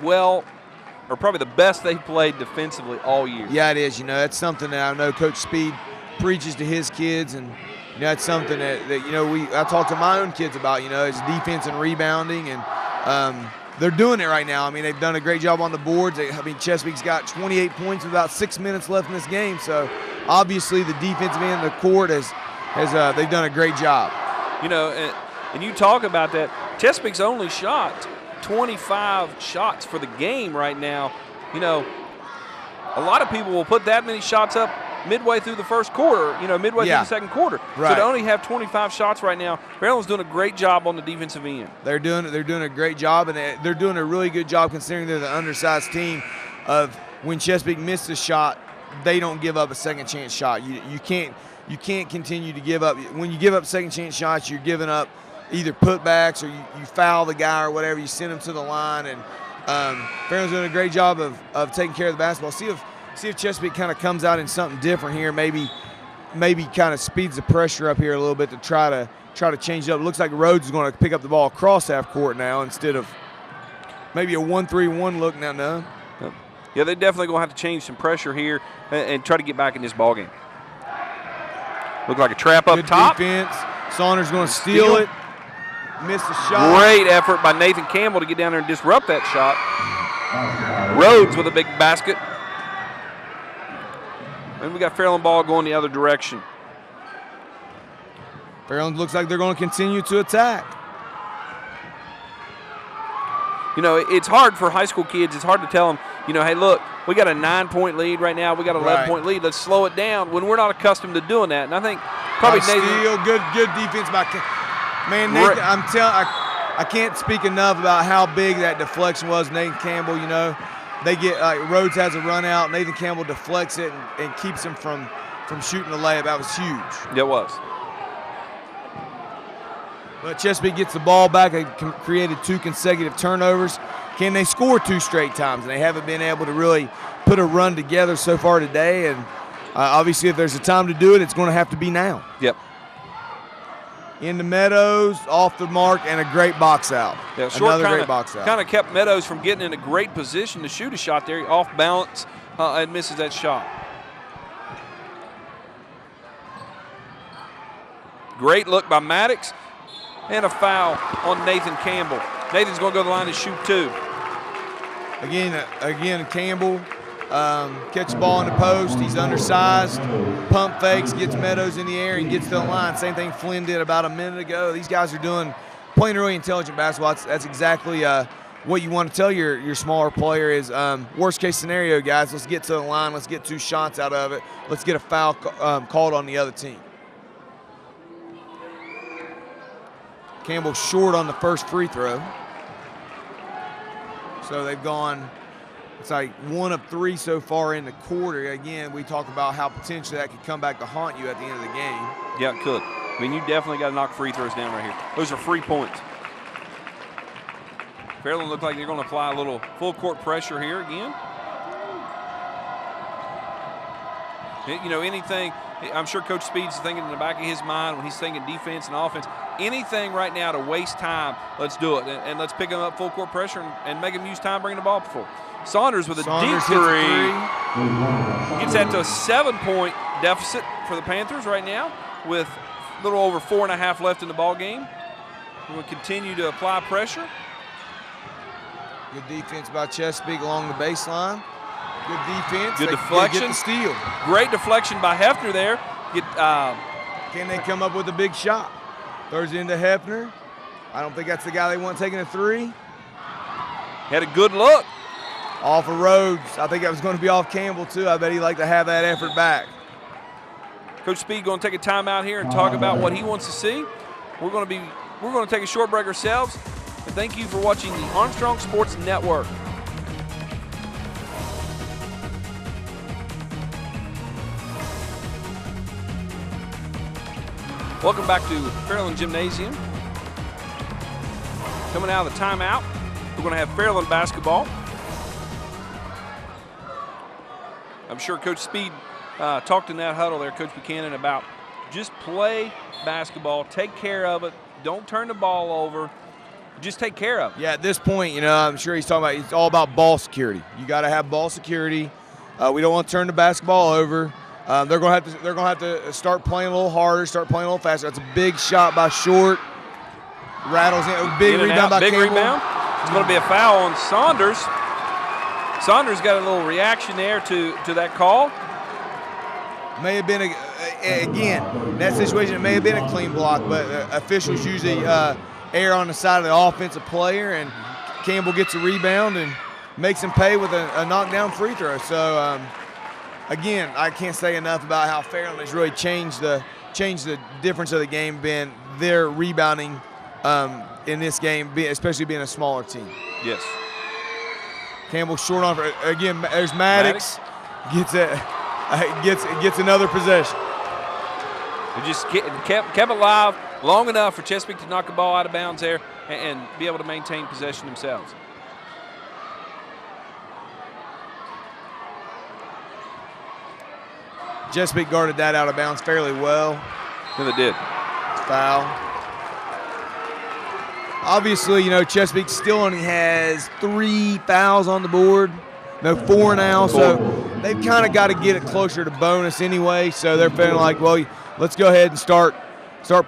probably the best they've played defensively all year. Yeah, it is. You know, that's something that I know Coach Speed preaches to his kids, and you know, that's something that you know I talk to my own kids about. You know, is defense and rebounding, and they're doing it right now. I mean, they've done a great job on the boards. Chesapeake's got 28 points with about 6 minutes left in this game, so obviously the defensive end of the court has they've done a great job. You know, and you talk about that. Chesapeake's only shot 25 shots for the game right now. You know, a lot of people will put that many shots up midway through the first quarter, you know, midway through the second quarter. Right. So to only have 25 shots right now, Fairland's doing a great job on the defensive end. They're doing a great job, and they're doing a really good job considering they're the undersized team of when Chesapeake misses a shot, they don't give up a second chance shot. You can't continue to give up. When you give up second chance shots, you're giving up either putbacks or you foul the guy or whatever. You send him to the line, and Fairland's doing a great job of taking care of the basketball. See if Chesapeake kind of comes out in something different here. Maybe kind of speeds the pressure up here a little bit to try to change it up. It looks like Rhodes is going to pick up the ball across half court now instead of maybe a 1-3-1 look now. No. Yeah, they're definitely going to have to change some pressure here and try to get back in this ball game. Looked like a trap up Good top. defense. Saunders going to steal it. Missed the shot. Great effort by Nathan Campbell to get down there and disrupt that shot. Rhodes with a big basket. And we got Fairland ball going the other direction. Fairland looks like they're going to continue to attack. You know, it's hard for high school kids. It's hard to tell them, you know, hey, look, we got a 9-point lead right now. We got an 11-point lead. Let's slow it down when we're not accustomed to doing that. And I think probably Nathan. Steal, good defense by man. Nathan, I can't speak enough about how big that deflection was. Nathan Campbell, you know, they get Rhodes has a run out. Nathan Campbell deflects it and keeps him from shooting the layup. That was huge. It was. But Chesapeake gets the ball back. They created 2 consecutive turnovers. Can they score 2 straight times? And they haven't been able to really put a run together so far today. And obviously, if there's a time to do it, it's going to have to be now. Yep. Into Meadows, off the mark, and a great box out. Yeah, Short Another great box out. Kind of kept Meadows from getting in a great position to shoot a shot there. He off balance and misses that shot. Great look by Maddox. And a foul on Nathan Campbell. Nathan's going to go to the line and shoot 2. Again, Campbell catches the ball in the post. He's undersized. Pump fakes, gets Meadows in the air, and gets to the line. Same thing Flynn did about a minute ago. These guys are playing really intelligent basketball. That's exactly what you want to tell your smaller player is worst case scenario, guys. Let's get to the line. Let's get 2 shots out of it. Let's get a foul called on the other team. Campbell short on the first free throw. So they've gone, it's like 1 of 3 so far in the quarter. Again, we talk about how potentially that could come back to haunt you at the end of the game. Yeah, it could. I mean, you definitely got to knock free throws down right here. Those are free points. Fairland look like they're going to apply a little full court pressure here again. You know, anything, I'm sure Coach Speed's thinking in the back of his mind when he's thinking defense and offense, anything right now to waste time, let's do it. And let's pick them up full court pressure and make them use time bringing the ball before. Saunders with a deep 3. Gets that to a 7-point deficit for the Panthers right now with a little over 4.5 left in the ball game. We'll continue to apply pressure. Good defense by Chesapeake along the baseline. Good defense. Good deflection. Get the steal. Great deflection by Hefner there. Can they come up with a big shot? Throws it into Hefner. I don't think that's the guy they want taking a 3. Had a good look. Off of Rhodes. I think that was going to be off Campbell, too. I bet he'd like to have that effort back. Coach Speed going to take a timeout here and talk about what he wants to see. We're going to take a short break ourselves. And thank you for watching the Armstrong Sports Network. Welcome back to Fairland Gymnasium. Coming out of the timeout, we're going to have Fairland basketball. I'm sure Coach Speed talked in that huddle there, Coach Buchanan, about just play basketball, take care of it, don't turn the ball over, just take care of it. Yeah, at this point, you know, I'm sure he's talking about it's all about ball security. You got to have ball security. We don't want to turn the basketball over. They're going to have to start playing a little harder, start playing a little faster. That's a big shot by Short. Rattles in. Big rebound by Campbell. Big rebound. It's going to be a foul on Saunders. Saunders got a little reaction there to that call. May have been, again, in that situation, it may have been a clean block, but officials usually err on the side of the offensive player, and Campbell gets a rebound and makes him pay with a knockdown free throw. So, again, I can't say enough about how Fairland has really changed the difference of the game, being their rebounding in this game, especially being a smaller team. Yes. Campbell short on again. There's Maddox. Gets another possession. They just kept it live long enough for Chesapeake to knock the ball out of bounds there and be able to maintain possession themselves. Chesapeake guarded that out of bounds fairly well. Yeah, they did. Foul. Obviously, you know, Chesapeake still only has 3 fouls on the board. No, 4 now. So they've kind of got to get it closer to bonus anyway. So they're feeling like, well, let's go ahead and start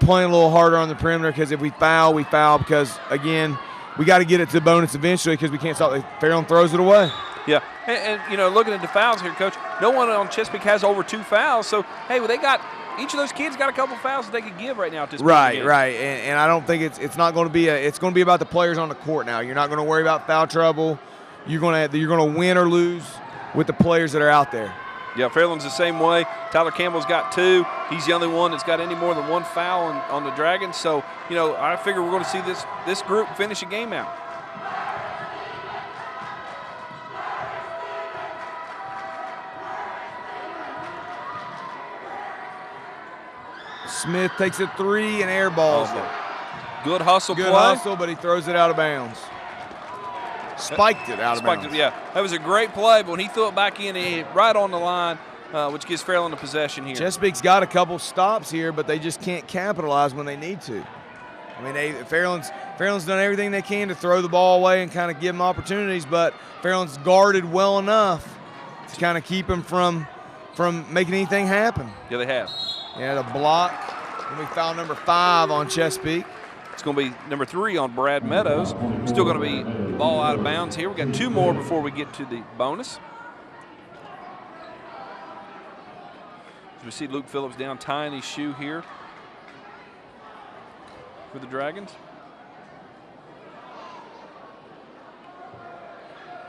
playing a little harder on the perimeter, because if we foul, we foul, because, again, we got to get it to the bonus eventually, because we can't stop. Fairland throws it away. Yeah, and you know, looking at the fouls here, Coach, no one on Chesapeake has over 2 fouls. So, hey, well, each of those kids got a couple fouls that they could give right now at this point. Right. And I don't think it's not going to be it's going to be about the players on the court now. You're not going to worry about foul trouble. You're going to win or lose with the players that are out there. Yeah, Fairland's the same way. Tyler Campbell's got 2. He's the only one that's got any more than 1 foul on the Dragons. So, you know, I figure we're going to see this group finish a game out. Smith takes a 3 and airballs it. Good hustle play. Good hustle, but he throws it out of bounds. Spiked it out of bounds. Yeah, that was a great play, but when he threw it back in, he hit right on the line, which gives Fairland the possession here. Chesapeake's got a couple stops here, but they just can't capitalize when they need to. I mean, Fairland's done everything they can to throw the ball away and kind of give them opportunities, but Fairland's guarded well enough to kind of keep them from making anything happen. Yeah, they have. Yeah, the block. And we foul number 5 on Chesapeake. It's going to be number 3 on Brad Meadows. Still going to be ball out of bounds here. We've got 2 more before we get to the bonus. As we see Luke Phillips down, tying his shoe here for the Dragons.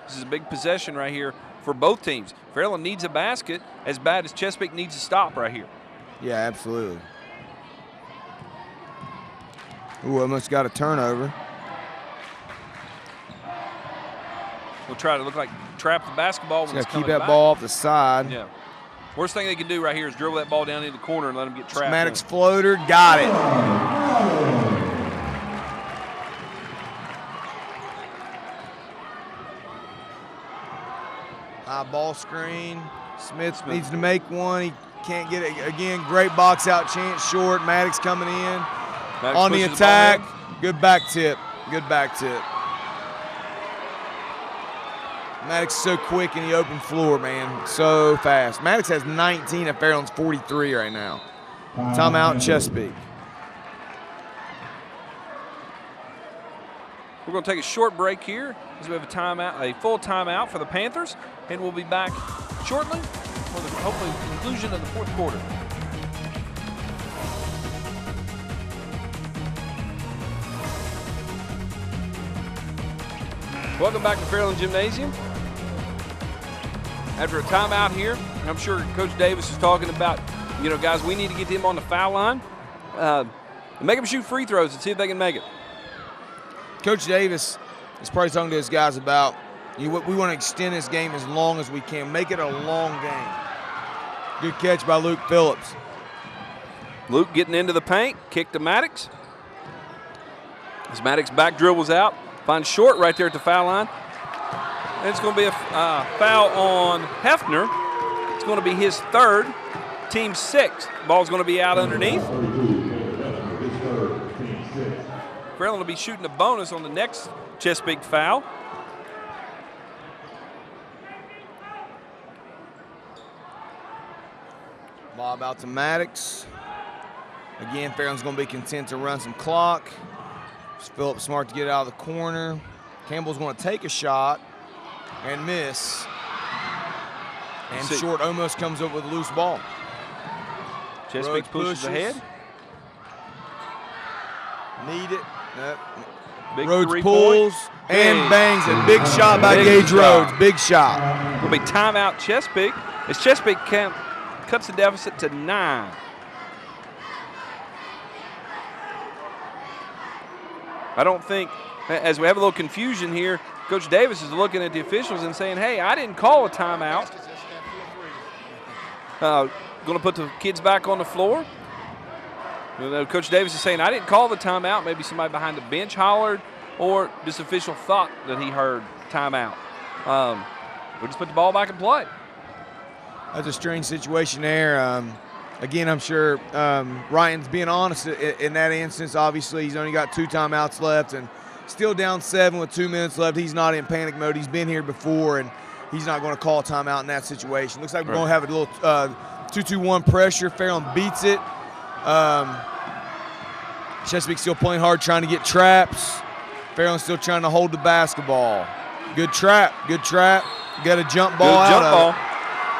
This is a big possession right here for both teams. Fairland needs a basket as bad as Chesapeake needs a stop right here. Yeah, absolutely. Ooh, almost got a turnover. We'll try to look like trap the basketball when it's coming keep that back. ball off the side. Yeah. Worst thing they can do right here is dribble that ball down into the corner and let them get trapped. Maddox floater, got it. High ball screen. Smith needs to make one. He can't get it. Again, great box out chance short. Maddox coming in. Maddox on the attack. Good back tip. Good back tip. Maddox is so quick in the open floor, man. So fast. Maddox has 19 at Fairland's 43 right now. Timeout, Chesapeake. We're going to take a short break here as we have a full timeout for the Panthers, and we'll be back shortly for the hopefully conclusion of the 4th quarter. Welcome back to Fairland Gymnasium. After a timeout here, I'm sure Coach Davis is talking about, you know, guys, we need to get them on the foul line. Make them shoot free throws and see if they can make it. Coach Davis is probably talking to his guys about, we want to extend this game as long as we can. Make it a long game. Good catch by Luke Phillips. Luke getting into the paint, kick to Maddox. As Maddox back dribbles out, finds Short right there at the foul line. And it's going to be a foul on Hefner. It's going to be his 3rd, team 6th. Ball's going to be out underneath. Fairland will be shooting a bonus on the next Chesapeake foul. Lob out to Maddox. Again, Fairland's going to be content to run some clock. Phillips smart to get out of the corner. Campbell's going to take a shot and miss. And Short almost comes up with a loose ball. Chesapeake pushes ahead. Need it. Big Rhodes pulls and bangs it. Big shot by Gage Rhodes. Big shot. Will be timeout Chesapeake as Chesapeake cuts the deficit to 9. I don't think, as we have a little confusion here, Coach Davis is looking at the officials and saying, hey, I didn't call a timeout. Going to put the kids back on the floor. You know, Coach Davis is saying, I didn't call the timeout. Maybe somebody behind the bench hollered, or this official thought that he heard timeout. We just put the ball back in play. That's a strange situation there. Again, I'm sure Ryan's being honest in that instance. Obviously, he's only got 2 timeouts left and still down 7 with 2 minutes left. He's not in panic mode. He's been here before, and he's not going to call a timeout in that situation. Looks like we're going to have a little 2-2-1 pressure. Fairland beats it. Chesapeake still playing hard, trying to get traps. Fairland still trying to hold the basketball. Good trap. You got a jump ball Good jump ball.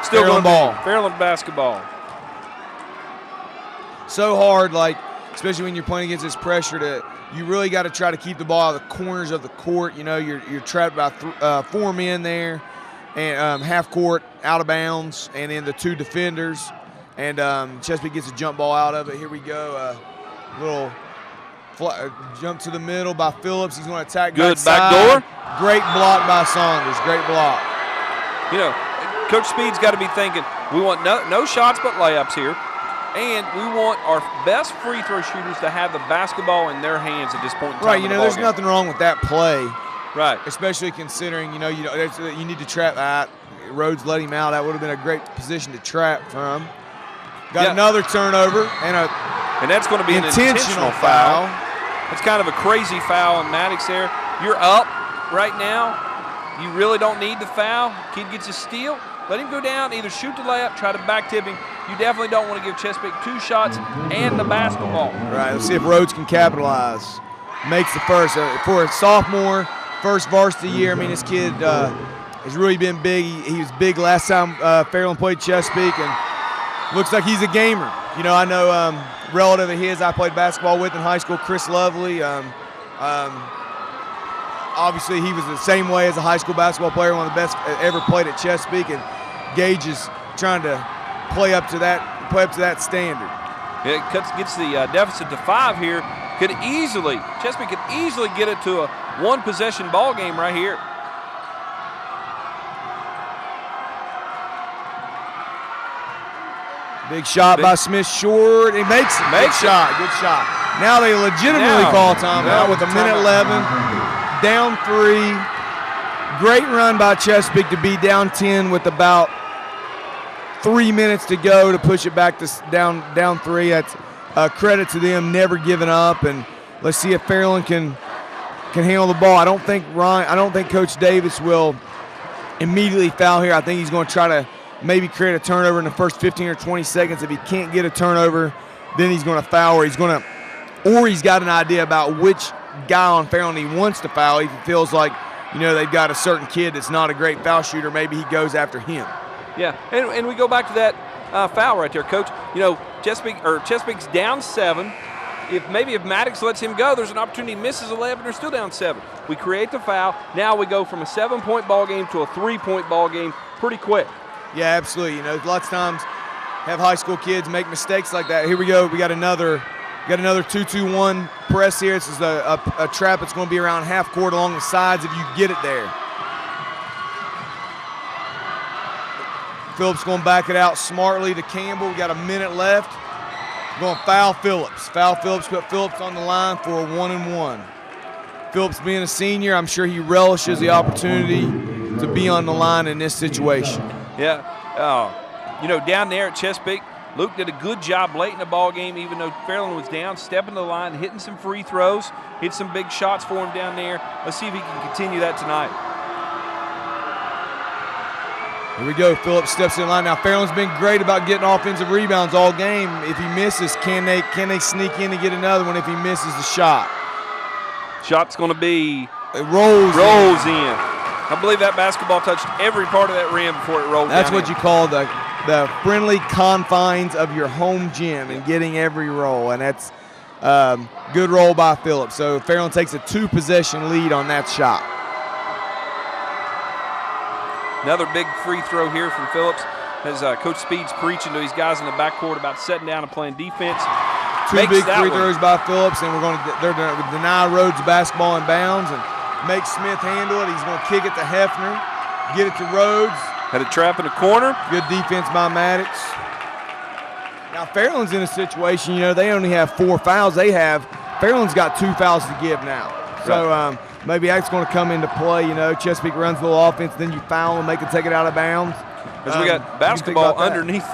Still Fairland going ball. Fairland basketball. So hard, like, especially when you're playing against this pressure, you really got to try to keep the ball out of the corners of the court. You know, you're trapped by 4 men there, and half court out of bounds, and then the 2 defenders. And Chesapeake gets a jump ball out of it. Here we go. Little jump to the middle by Phillips. He's going to attack good backside. back door. Great block by Saunders. Great block. You know, Coach Speed's got to be thinking, we want no shots but layups here, and we want our best free throw shooters to have the basketball in their hands at this point in time. Right, you know, there's nothing wrong with that play. Right. Especially considering, you need to trap that. Rhodes let him out. That would have been a great position to trap from. Got another turnover and that's going to be an intentional foul. It's kind of a crazy foul on Maddox there. You're up right now. You really don't need the foul. Kid gets a steal. Let him go down, either shoot the layup, try to back tip him. You definitely don't want to give Chesapeake 2 shots and the basketball. Right, let's see if Rhodes can capitalize. Makes the first. For a sophomore, first varsity year, I mean, this kid has really been big. He was big last time Fairland played Chesapeake, and looks like he's a gamer. You know, I know relative of his I played basketball with in high school, Chris Lovely. Obviously, he was the same way as a high school basketball player, one of the best ever played at Chesapeake, and Gage is trying to play up to that standard. It gets the deficit to 5 here. Chesapeake could easily get it to a 1-possession ball game right here. Big shot by Smith, short. He makes it. Good shot. Now they legitimately call timeout with a minute 11. Down 3. Great run by Chesapeake to be down 10 with about 3 minutes to go to push it back to down 3. That's credit to them, never giving up. And let's see if Fairland can handle the ball. I don't think Coach Davis will immediately foul here. I think he's going to try to maybe create a turnover in the first 15 or 20 seconds. If he can't get a turnover, then he's going to foul, or he's got an idea about which guy on Fairland he wants to foul. If he feels like, they've got a certain kid that's not a great foul shooter, maybe he goes after him. Yeah, and we go back to that foul right there, Coach. Chesapeake's down 7. If Maddox lets him go, there's an opportunity. He misses a layup, and they're still down 7. We create the foul. Now we go from a 7-point ball game to a 3-point ball game pretty quick. Yeah, absolutely. Lots of times have high school kids make mistakes like that. Here we go. We got another 2-2-1 press here. This is a trap that's going to be around half court along the sides if you get it there. Phillips going to back it out smartly to Campbell. We got a minute left. Going to foul Phillips. Put Phillips on the line for a 1-and-1. Phillips being a senior, I'm sure he relishes the opportunity to be on the line in this situation. Yeah. Down there at Chesapeake, Luke did a good job late in the ball game, even though Fairland was down, stepping to the line, hitting some free throws, hit some big shots for him down there. Let's see if he can continue that tonight. Here we go. Phillips steps in line. Now, Fairland's been great about getting offensive rebounds all game. If he misses, can they sneak in and get another one if he misses the shot? Shot's going to be it rolls in. I believe that basketball touched every part of that rim before it rolled. That's what you call the friendly confines of your home gym and getting every roll, and that's good roll by Phillips. So Fairland takes a 2-possession lead on that shot. Another big free throw here from Phillips as Coach Speed's preaching to these guys in the backcourt about setting down and playing defense. 2 big free throws by Phillips, and they're going to deny Rhodes basketball in bounds and make Smith handle it. He's going to kick it to Hefner, get it to Rhodes. Had a trap in the corner. Good defense by Maddox. Now Fairland's in a situation, they only have 4 fouls. Fairland's got 2 fouls to give now. So maybe that's going to come into play. Chesapeake runs a little offense, then you foul them, they can take it out of bounds. As we got basketball underneath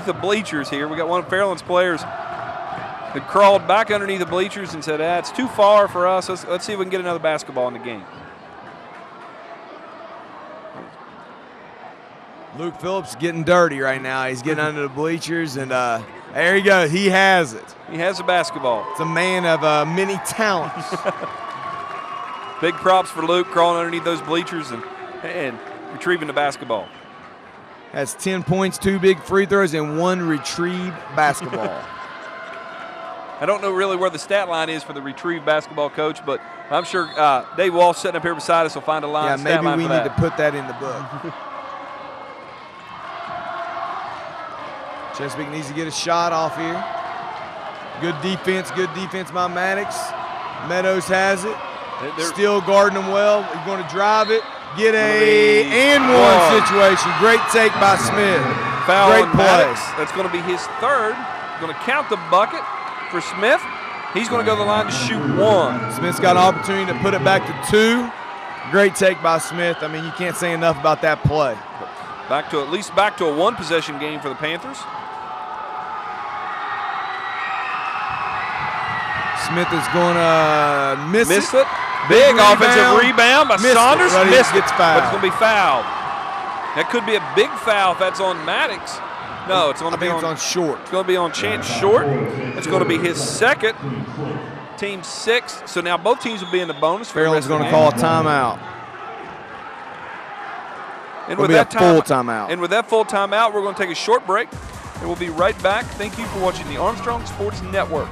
the bleachers here. We got one of Fairland's players that crawled back underneath the bleachers and said, it's too far for us. Let's see if we can get another basketball in the game. Luke Phillips getting dirty right now. He's getting under the bleachers, and There he goes. He has it. He has a basketball. It's a man of many talents. Big props for Luke crawling underneath those bleachers and retrieving the basketball. Has 10 points, 2 big free throws, and 1 retrieved basketball. I don't know really where the stat line is for the retrieved basketball, Coach, but I'm sure Dave Walsh sitting up here beside us will find a line. Yeah, stat maybe line we for need that. to put that in the book. Chesapeake needs to get a shot off here. Good defense by Maddox. Meadows has it. Still guarding him well. He's going to drive it. Get a and-one situation. Great take by Smith. Foul Great on play. Maddox. That's going to be his third. Going to count the bucket for Smith. He's going to go to the line to shoot 1. Smith's got an opportunity to put it back to 2. Great take by Smith. I mean, you can't say enough about that play. Back to a 1-possession game for the Panthers. Smith is going to miss it. Big offensive rebound by Saunders. Missed it. Gets fouled. But it's going to be fouled. That could be a big foul if that's on Maddox. No, it's going to be on Short. It's going to be on Chance Short. It's going to be his second, team 6. So now both teams will be in the bonus. Fairland's going to call a timeout. And with that full timeout. And with that full timeout, we're going to take a short break, and we'll be right back. Thank you for watching the Armstrong Sports Network.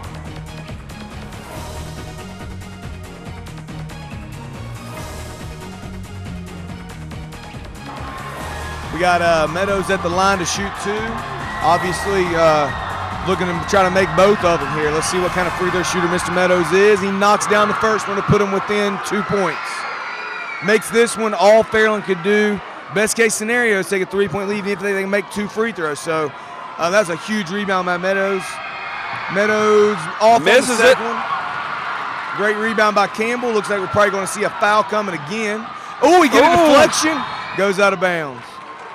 We got Meadows at the line to shoot 2. Obviously looking to try to make both of them here. Let's see what kind of free throw shooter Mr. Meadows is. He knocks down the first one to put him within 2 points. Makes this one all Fairland could do. Best case scenario is take a 3-point lead even if they can make 2 free throws. So that's a huge rebound by Meadows. Meadows off misses on the second one. Great rebound by Campbell. Looks like we're probably going to see a foul coming again. Oh, he gets a deflection. Goes out of bounds.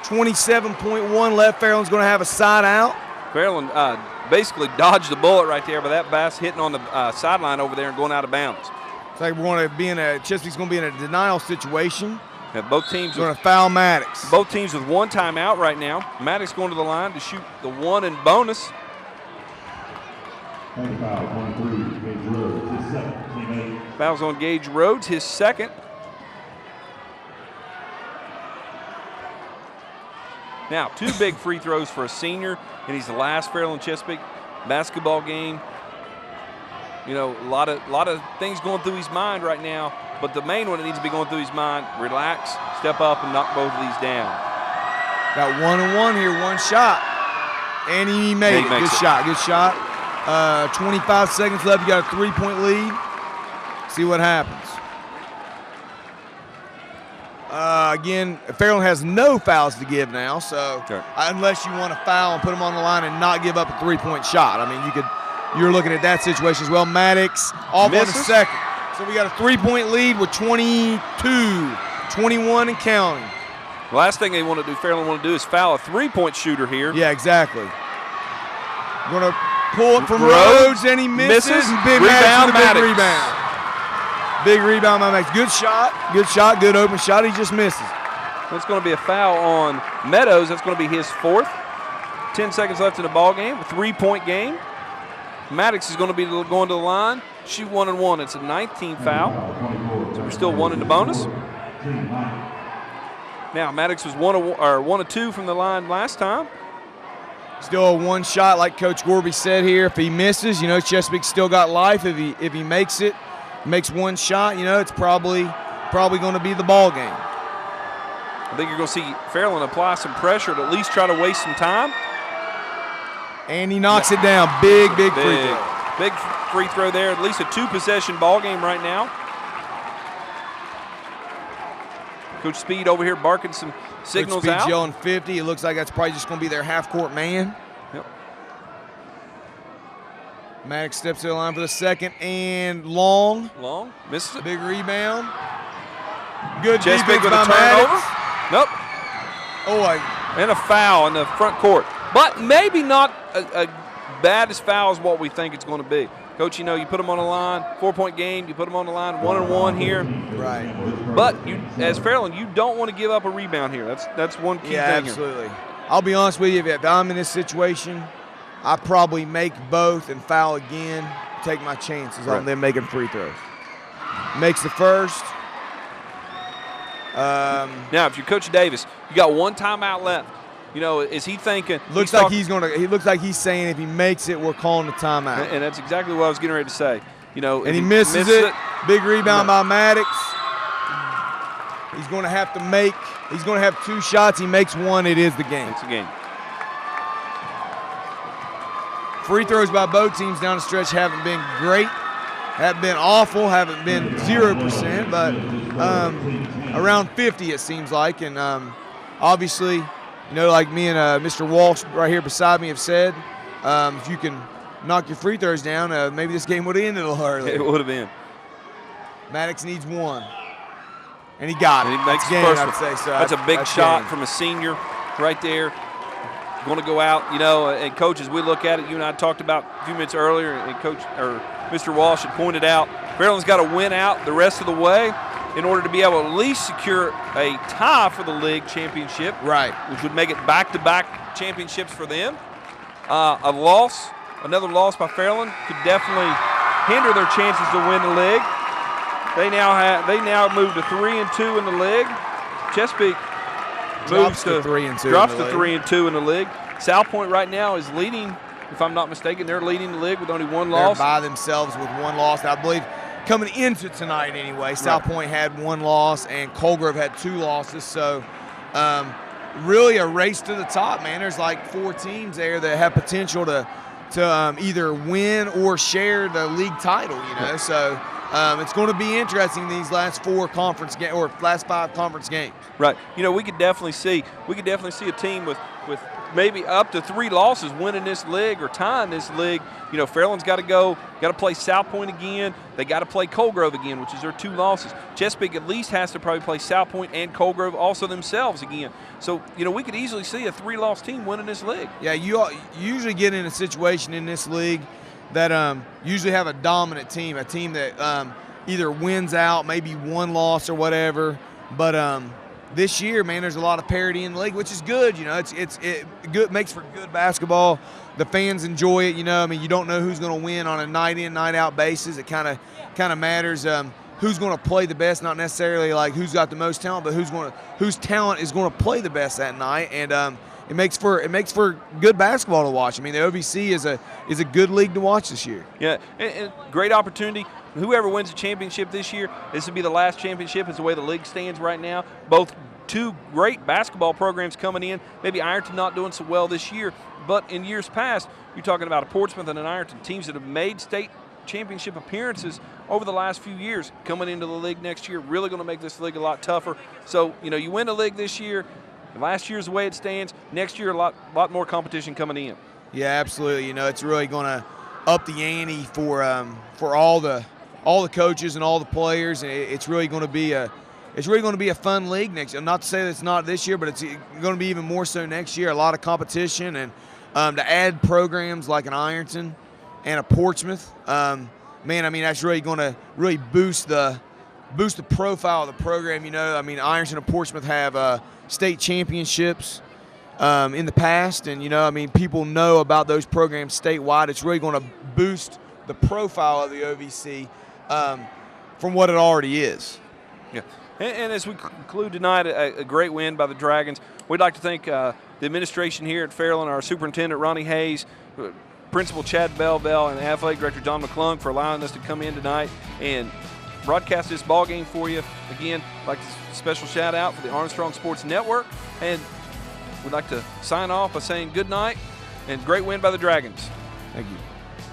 27.1 left. Fairland's going to have a side out. Fairland basically dodged the bullet right there, but that pass hitting on the sideline over there and going out of bounds. It's like we're going to be Chesapeake's going to be in a denial situation. And both teams going to foul Maddox. Both teams with 1 timeout right now. Maddox going to the line to shoot the 1 in bonus. Fouls on Gage Rhodes, his second. Now, 2 big free throws for a senior, and he's the last Fairland Chesapeake basketball game. You know, a lot of things going through his mind right now, but the main one that needs to be going through his mind, relax, step up, and knock both of these down. Got 1-on-1 here, 1 shot. And he made it. Good shot. 25 seconds left. You got a 3-point lead. See what happens. Again, Fairland has no fouls to give now, so unless you want to foul and put them on the line and not give up a 3-point shot. I mean, you're looking at that situation as well. Maddox off on the second. So we got a 3-point lead with 22, 21 and counting. The last thing Fairland want to do is foul a 3-point shooter here. Yeah, exactly. Going to pull it from Rhodes, and he misses. Big rebound, Maddox. Big rebound by Max. Good shot, good open shot. He just misses. That's going to be a foul on Meadows. That's going to be his 4th. 10 seconds left in the ball game. A 3-point game. Maddox is going to be going to the line. Shoot 1-and-1. It's a 19th foul. So we're still 1 in the bonus. Now Maddox was 1 of 2 from the line last time. Still a 1 shot, like Coach Gorby said here. If he misses, you know, Chesapeake's still got life. If he makes it. Makes 1 shot, you know, it's probably going to be the ball game. I think you're going to see Fairland apply some pressure to at least try to waste some time. And he knocks it down. Big free throw. Big free throw there. At least a 2-possession ball game right now. Coach Speed over here barking some signals Coach Speed's out. yelling 50. It looks like that's probably just going to be their half-court man. Yep. Maddox steps to the line for the second and long. Misses it. Big rebound. Good Chesapeake defense with by a turnover. Maddox. Nope. And a foul in the front court. But maybe not a bad as foul as what we think it's going to be. Coach, you know, you put them on the line, 4-point game, you put them on the line, 1-and-1 here. Right. But as Fairland, you don't want to give up a rebound here. That's one key thing absolutely. here. I'll be honest with you, if I'm in this situation, I probably make both and foul again, take my chances on them making free throws. Makes the first. Now, if you're Coach Davis, you got one timeout left. You know, is he thinking? Looks like he's gonna. He looks like he's saying if he makes it, we're calling the timeout. And that's exactly what I was getting ready to say. You know, and he misses it. Big rebound by Maddox. He's going to have to make. He's going to have 2 shots. He makes one. It is the game. It's a game. Free throws by both teams down the stretch haven't been great, haven't been awful, haven't been 0%, but around 50 it seems like. And obviously, you know, like me and Mr. Walsh right here beside me have said, if you can knock your free throws down, maybe this game would have ended a little early. It would have been. Maddox needs 1. And he got it. And he makes game, first I'd say so. That's a big shot game from a senior right there. Going to go out, you know, and Coach, as we look at it, you and I talked about a few minutes earlier, and Coach or Mr. Walsh had pointed out, Fairland's got to win out the rest of the way in order to be able to at least secure a tie for the league championship, right? Which would make it back-to-back championships for them. Another loss by Fairland could definitely hinder their chances to win the league. They now move to 3-2 in the league. Chesapeake drops to 3-2. Drops to 3-2 in the league. South Point right now is leading, if I'm not mistaken. They're leading the league with only 1 loss. They're by themselves with 1 loss. I believe coming into tonight anyway, South Point had 1 loss and Colgrove had 2 losses. So really a race to the top, man. There's like 4 teams there that have potential to either win or share the league title, you know. So it's going to be interesting these last 4 conference games or last 5 conference games. Right. You know, we could definitely see a team with maybe up to 3 losses winning this league or tying this league. You know, Fairland's got to play South Point again. They got to play Colgrove again, which is their 2 losses. Chesapeake at least has to probably play South Point and Colgrove also themselves again. So, you know, we could easily see a 3-loss team winning this league. Yeah, you usually get in a situation in this league that usually have a dominant team, a team that either wins out, maybe 1 loss or whatever. But this year, man, there's a lot of parity in the league, which is good. You know, it good, makes for good basketball. The fans enjoy it. You know, I mean, you don't know who's going to win on a night in, night out basis. It kind of matters who's going to play the best, not necessarily like who's got the most talent, but whose talent is going to play the best that night. And it makes for good basketball to watch. I mean, the OVC is a good league to watch this year. Yeah, and great opportunity. Whoever wins the championship this year, this will be the last championship. Is the way the league stands right now. Both 2 great basketball programs coming in. Maybe Ironton not doing so well this year, but in years past, you're talking about a Portsmouth and an Ironton, teams that have made state championship appearances over the last few years coming into the league next year. Really going to make this league a lot tougher. So, you know, you win the league this year. Last year's the way it stands. Next year, a lot more competition coming in. Yeah, absolutely. You know, it's really going to up the ante for all the coaches and all the players. It's really going to be a fun league next year. Not to say that it's not this year, but it's going to be even more so next year. A lot of competition, and to add programs like an Ironton and a Portsmouth, man, I mean, that's really going to really boost the profile of the program. You know, I mean, Ironton and Portsmouth have state championships in the past, and, you know, I mean, people know about those programs statewide. It's really going to boost the profile of the OVC from what it already is. Yeah. And as we conclude tonight, a great win by the Dragons. We'd like to thank the administration here at Fairland, our superintendent, Ronnie Hayes, Principal Chad Bellbell, and Athletic Director John McClung for allowing us to come in tonight and broadcast this ball game for you. Again, I'd like a special shout out for the Armstrong Sports Network. And we'd like to sign off by saying good night and great win by the Dragons. Thank you.